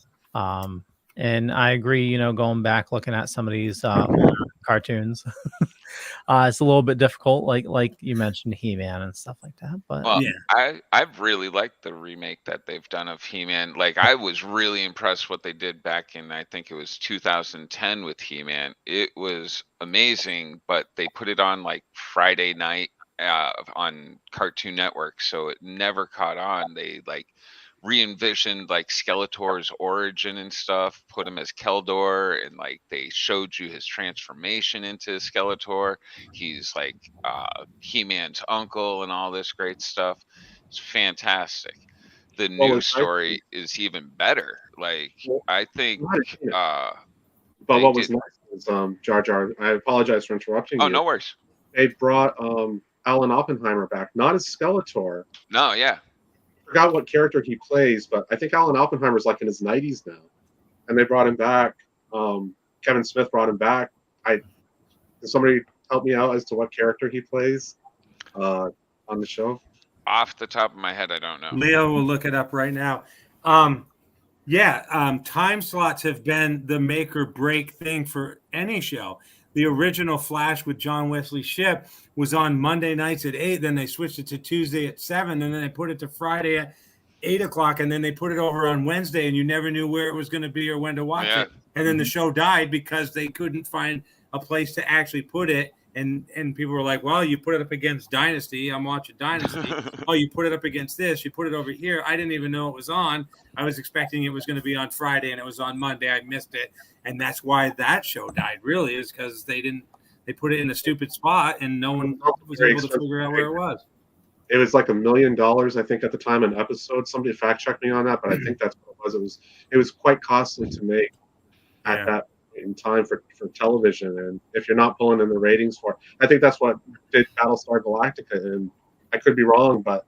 And I agree, going back looking at some of these older cartoons, it's a little bit difficult, like you mentioned He-Man and stuff like that. But I've really liked the remake that they've done of He-Man. Like, I was really impressed what they did back in, I think it was 2010 with He-Man. It was amazing, but they put it on like Friday night on Cartoon Network, so it never caught on. They like re-envisioned like Skeletor's origin and stuff, put him as Keldor, and like they showed you his transformation into Skeletor. He's like He-Man's uncle and all this great stuff. It's fantastic. The new story is even better. Like, I think but what was nice was Jar Jar. I apologize for interrupting you. Oh, no worries. They brought Alan Oppenheimer back, not as Skeletor. No, yeah. I forgot what character he plays, but I think Alan Oppenheimer's like in his 90s now. And they brought him back. Kevin Smith brought him back. Can somebody help me out as to what character he plays on the show? Off the top of my head, I don't know. Leo will look it up right now. Time slots have been the make or break thing for any show. The original Flash with John Wesley Shipp was on Monday nights at 8. Then they switched it to Tuesday at 7. And then they put it to Friday at 8 o'clock. And then they put it over on Wednesday. And you never knew where it was going to be or when to watch it. And then the show died because they couldn't find a place to actually put it. And people were like, well, you put it up against Dynasty. I'm watching Dynasty. Oh, you put it up against this. You put it over here. I didn't even know it was on. I was expecting it was going to be on Friday, and it was on Monday. I missed it. And that's why that show died, really, is because they put it in a stupid spot, and no one was able to figure out where it was. It was like $1 million, I think, at the time, an episode. Somebody fact checked me on that, but I think that's what it was. It was quite costly to make at that in time for television, and if you're not pulling in the ratings for it, I think that's what did Battlestar Galactica, and I could be wrong, but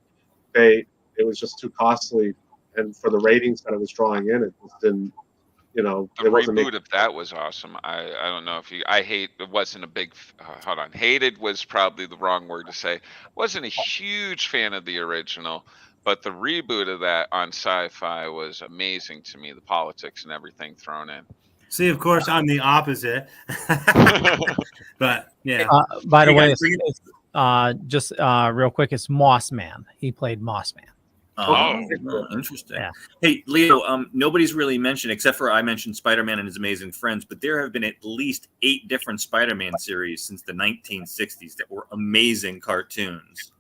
it was just too costly, and for the ratings that it was drawing in, it just didn't, the reboot of that was awesome. I don't know if it wasn't a big hated was probably the wrong word to say. Wasn't a huge fan of the original, but the reboot of that on Sci-Fi was amazing to me, the politics and everything thrown in. See, of course, I'm the opposite. But yeah. By the way, just real quick, it's Moss Man. He played Moss Man. Oh, interesting. Yeah. Hey, Leo, nobody's really mentioned, except for I mentioned Spider-Man and His Amazing Friends, but there have been at least 8 different Spider-Man series since the 1960s that were amazing cartoons.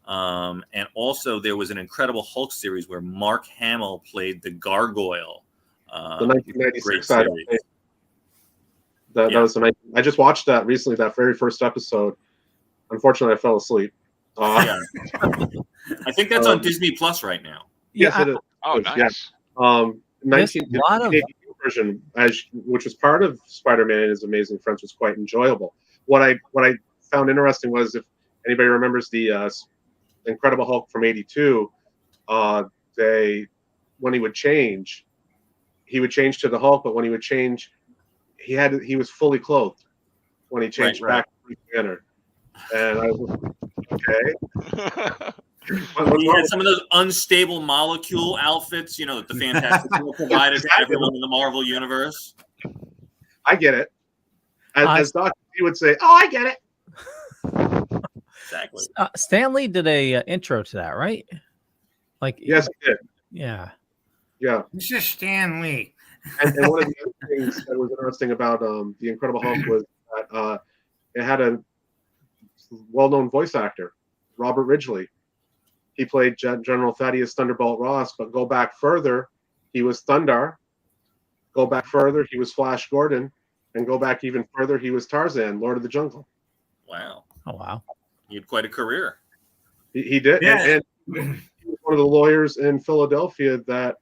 And also there was an Incredible Hulk series where Mark Hamill played the Gargoyle. The 1996 that was I just watched that recently, that very first episode. Unfortunately, I fell asleep. I think that's on Disney Plus right now. Yes, it is. Oh, Yeah. nice. 1982 version, which was part of Spider-Man and His Amazing Friends, was quite enjoyable. What I found interesting was, if anybody remembers the Incredible Hulk from '82, when he would change to the Hulk, but when he would change, he was fully clothed when he changed back to Bruce Banner, and I was okay. He had some of those unstable molecule outfits, that the Fantastic Four provided to everyone in the Marvel universe. I get it. As Doc, he would say, "Oh, I get it." Exactly. Stan Lee did a intro to that, right? Yes, he did. Yeah. Yeah. This is Stan Lee. And one of the other things that was interesting about the Incredible Hulk was that it had a well-known voice actor, Robert Ridgely. He played General Thaddeus Thunderbolt Ross, but go back further, he was Thundar. Go back further, he was Flash Gordon. And go back even further, he was Tarzan, Lord of the Jungle. Wow. Oh, wow. He had quite a career. He did. Yeah. And he was one of the lawyers in Philadelphia that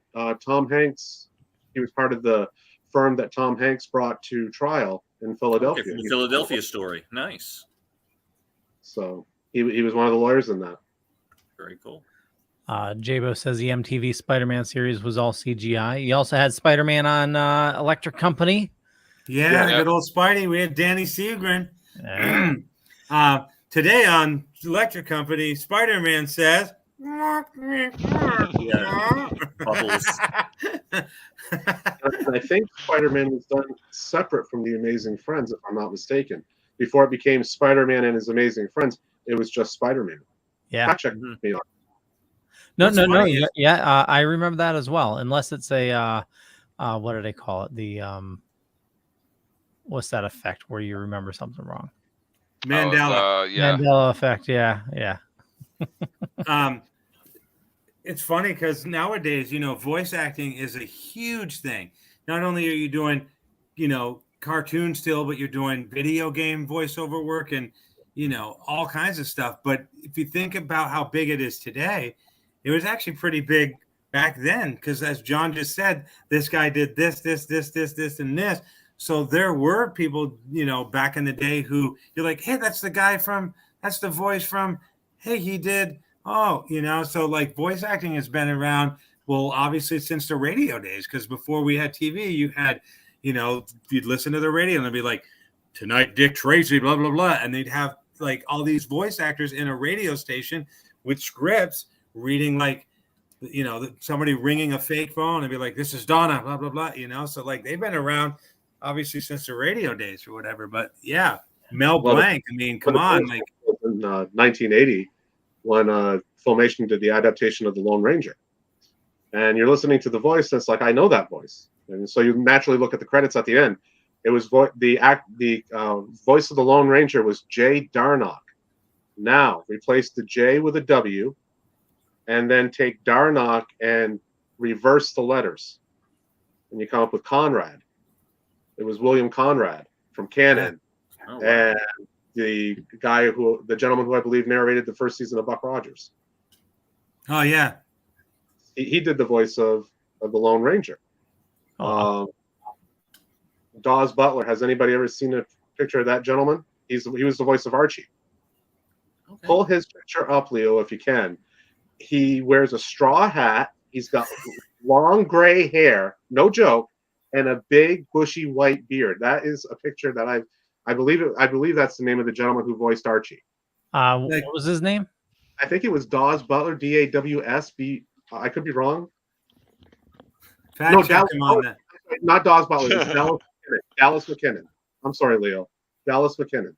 Tom Hanks, he was part of the firm that Tom Hanks brought to trial in Philadelphia. Okay, from the Philadelphia story. Nice. So he was one of the lawyers in that. Very cool. Jabo says the MTV Spider-Man series was all CGI. You also had Spider-Man on Electric Company. Yeah, good old Spidey. We had Danny Seagren. Today on Electric Company, Spider-Man says, Bubbles. I think Spider-Man was done separate from the Amazing Friends, if I'm not mistaken. Before it became Spider-Man and His Amazing Friends, it was just Spider-Man. Yeah. Check me on. No. Yeah, I remember that as well. Unless it's a what do they call it? The what's that effect where you remember something wrong? Mandela. Mandela effect. Yeah. It's funny because nowadays, voice acting is a huge thing. Not only are you doing, cartoons still, but you're doing video game voiceover work and, all kinds of stuff. But if you think about how big it is today, it was actually pretty big back then. Because as John just said, this guy did this, and this. So there were people, back in the day who you're like, hey, that's the voice from, hey, he did. Oh, so like voice acting has been around, well, obviously since the radio days, because before we had TV, you had, you'd listen to the radio and it'd be like, tonight, Dick Tracy, blah, blah, blah. And they'd have like all these voice actors in a radio station with scripts reading like, somebody ringing a fake phone and be like, this is Donna, blah, blah, blah, So like they've been around obviously since the radio days or whatever. But yeah, Mel Blanc, I mean, come on. Like in 1980, when Filmation did the adaptation of The Lone Ranger. And you're listening to the voice, and it's like, I know that voice. And so you naturally look at the credits at the end. It was the voice of the Lone Ranger was Jay Darnock. Now, replace the J with a W, and then take Darnock and reverse the letters. And you come up with Conrad. It was William Conrad from Canon. Oh, wow. And the gentleman who I believe narrated the first season of Buck Rogers. Oh yeah, he did the voice of the Lone Ranger. Dawes Butler. Has anybody ever seen a picture of that gentleman? He was the voice of Archie. Okay. Pull his picture up, Leo, if you can. He wears a straw hat. He's got long gray hair, no joke, and a big bushy white beard. That is a picture that I believe that's the name of the gentleman who voiced Archie. What was his name? I think it was Dawes Butler, DAWS. I could be wrong. Not Dawes Butler. It's Dallas McKinnon. I'm sorry, Leo. Dallas McKinnon.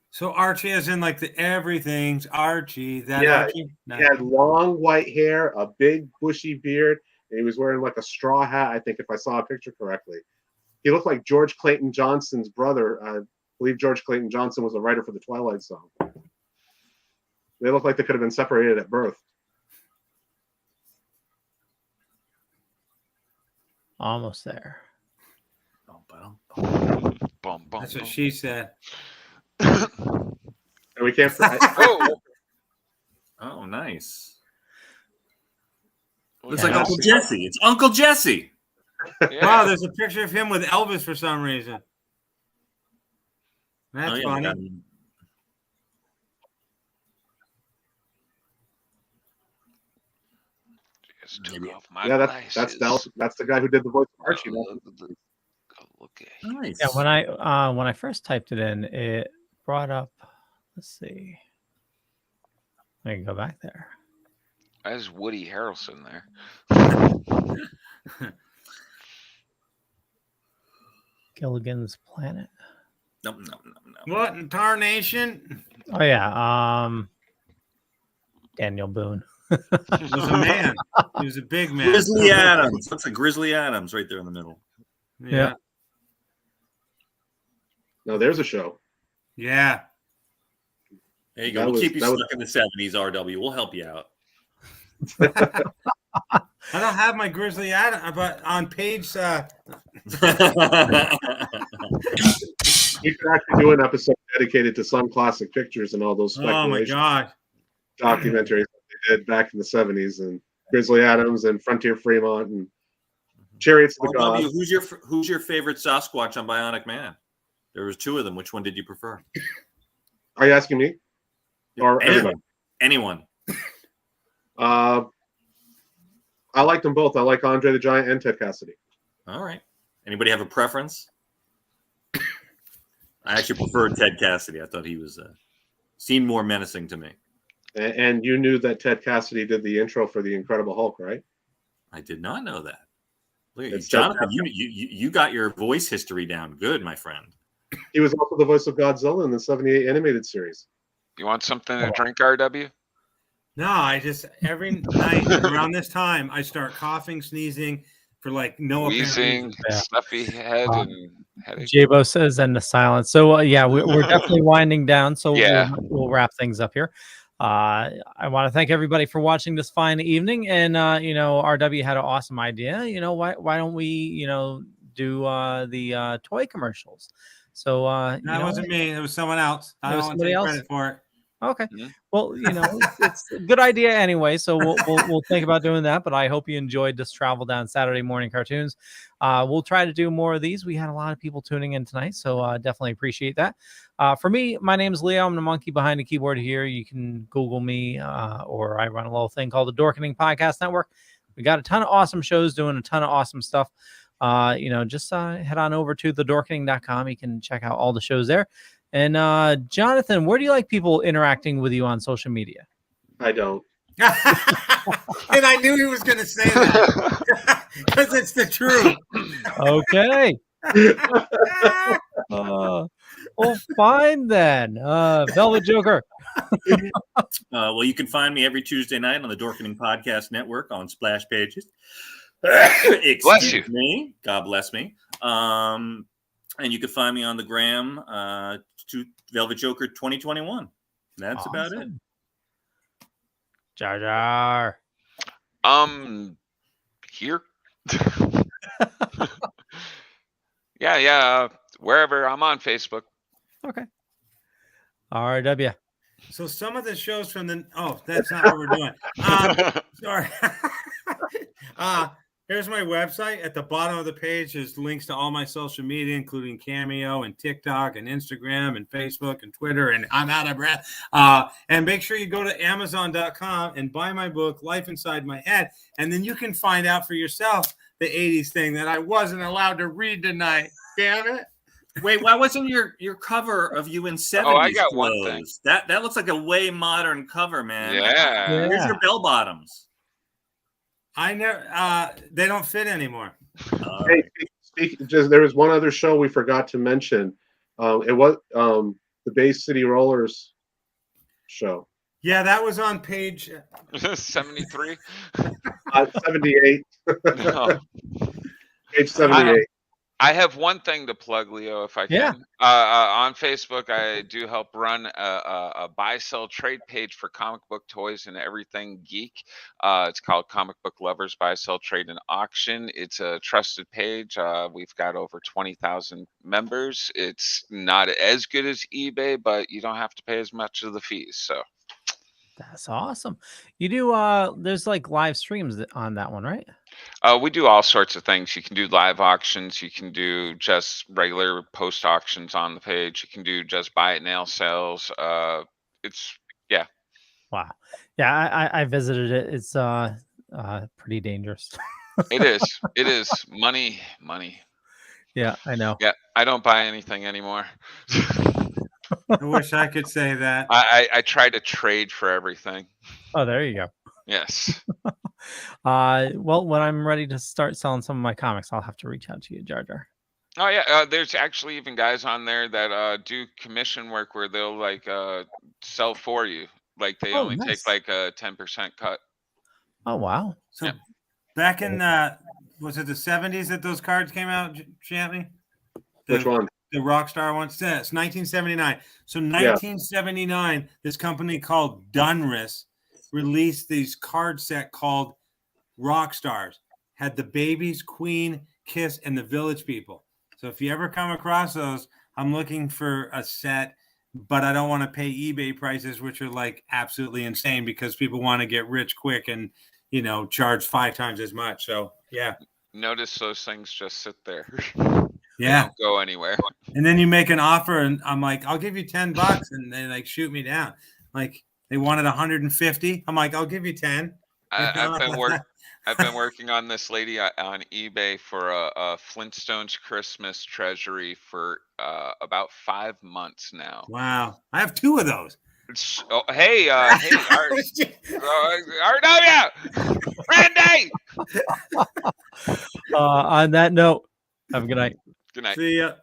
So Archie is in like the everything's Archie. That yeah, Archie? No. He had long white hair, a big bushy beard, and he was wearing like a straw hat, I think, if I saw a picture correctly. He looked like George Clayton Johnson's brother. I believe George Clayton Johnson was a writer for the Twilight Zone. They look like they could have been separated at birth. Almost there. That's what she said. And we can't. Oh, nice. Yeah, Looks like that's Uncle the- Jesse. It's Uncle Jesse. Wow, there's a picture of him with Elvis for some reason. That's they funny. got him. Just took off my Yeah, glasses. that's Dallas. That's the guy who did the voice of Archie. Look at Nice. Yeah, when I first typed it in, it brought up. Let's see. I can go back there. That's Woody Harrelson there. Gilligan's Planet. No. What in tarnation? Oh yeah. Daniel Boone. He was a man. He was a big man. Grizzly Adams. That's a Grizzly Adams right there in the middle. Yeah. No, there's a show. Yeah. There you go. That We'll was- keep you that was- stuck in the 70s, RW. We'll help you out. I don't have my Grizzly Adam, but on page. We could actually do an episode dedicated to some classic pictures and all those Oh my speculation God. documentaries that they did back in the 70s, and Grizzly Adams and Frontier Fremont and Chariots of the RW, Gods. who's your favorite Sasquatch on Bionic Man? There was 2 of them. Which one did you prefer? Are you asking me? Or everybody? Anyone. I like them both. I like Andre the Giant and Ted Cassidy. All right. Anybody have a preference? I actually preferred Ted Cassidy. I thought he was seemed more menacing to me. And you knew that Ted Cassidy did the intro for the Incredible Hulk, right? I did not know that. Look at you, It's Jonathan. Ted You got your voice history down good, my friend. He was also the voice of Godzilla in the 78 animated series. You want something to drink, RW? No, I just every night around this time I start coughing, sneezing for like no apparent Wheezing, reason. stuffy head, and headache. Jabo says and the silence. So yeah, we're definitely winding down. So Yeah. we'll wrap things up here. I want to thank everybody for watching this fine evening. And RW had an awesome idea. Why don't we do the toy commercials? So That wasn't me. It was someone else. I It was don't want to somebody take else? credit for it. Okay. Well, it's a good idea anyway. So we'll think about doing that. But I hope you enjoyed this travel down Saturday morning cartoons. We'll try to do more of these. We had a lot of people tuning in tonight, so definitely appreciate that. For me, my name is Leo. I'm the monkey behind the keyboard here. You can Google me, or I run a little thing called the Dorkening Podcast Network. We got a ton of awesome shows doing a ton of awesome stuff. Just head on over to thedorkening.com. You can check out all the shows there. And Jonathan, where do you like people interacting with you on social media? I don't. And I knew he was going to say that because it's the truth. Okay. Well, fine then. Velvet Joker. Well, you can find me every Tuesday night on the Dorkening Podcast Network on Splash Pages. Excuse me. God bless me. And you can find me on the gram to Velvet Joker 2021. That's about it. Jar Jar. Here. Yeah. Wherever. I'm on Facebook. Okay. RW. So some of the shows from the that's not what we're doing. Sorry. Here's my website. At the bottom of the page is links to all my social media, including Cameo and TikTok and Instagram and Facebook and Twitter. And I'm out of breath. And make sure you go to Amazon.com and buy my book, Life Inside My Head. And then you can find out for yourself the 80s thing that I wasn't allowed to read tonight. Damn it. Wait, why wasn't your cover of you in 70s? Oh, I got one clothes? thing. That looks like a way modern cover, man. Yeah. Where's your bell bottoms? I never. They don't fit anymore. Hey, there was one other show we forgot to mention. It was the Bay City Rollers show. Yeah, that was on page 73. 78. No. Page 78. I have one thing to plug, Leo, if I can. Yeah. On Facebook, I do help run a buy-sell trade page for comic book toys and everything geek. It's called Comic Book Lovers Buy-Sell Trade and Auction. It's a trusted page. We've got over 20,000 members. It's not as good as eBay, but you don't have to pay as much of the fees. So That's awesome. You do there's like live streams on that one, right? We do all sorts of things. You can do live auctions. You can do just regular post auctions on the page. You can do just buy it nail sales. It's yeah. Wow. Yeah, I visited it. It's pretty dangerous. It is. It is money. Yeah, I know. Yeah, I don't buy anything anymore. I wish I could say that. I try to trade for everything. Oh, there you go. Yes. Well, when I'm ready to start selling some of my comics, I'll have to reach out to you, Jar Jar. Oh yeah, there's actually even guys on there that do commission work where they'll like sell for you. Like they only take like a 10% cut. Oh wow. So back in was it the 70s that those cards came out, Champney? Which one? The Rockstar one. It's 1979. So 1979, this company called Dunris released these card set called Rockstars. Had the Babies, Queen, Kiss, and the Village People. So if you ever come across those, I'm looking for a set, but I don't want to pay eBay prices, which are like absolutely insane because people want to get rich quick and, you know, charge 5 times as much. So yeah. Notice those things just sit there. Yeah. They don't go anywhere. And then you make an offer and I'm like, I'll give you $10, and they like shoot me down. Like they wanted 150. I'm like, I'll give you 10. I've been working on this lady on eBay for a Flintstones Christmas treasury for about 5 months now. Wow. I have 2 of those. Hey, RW! Randy! On that note, have a good night. Good night. See ya.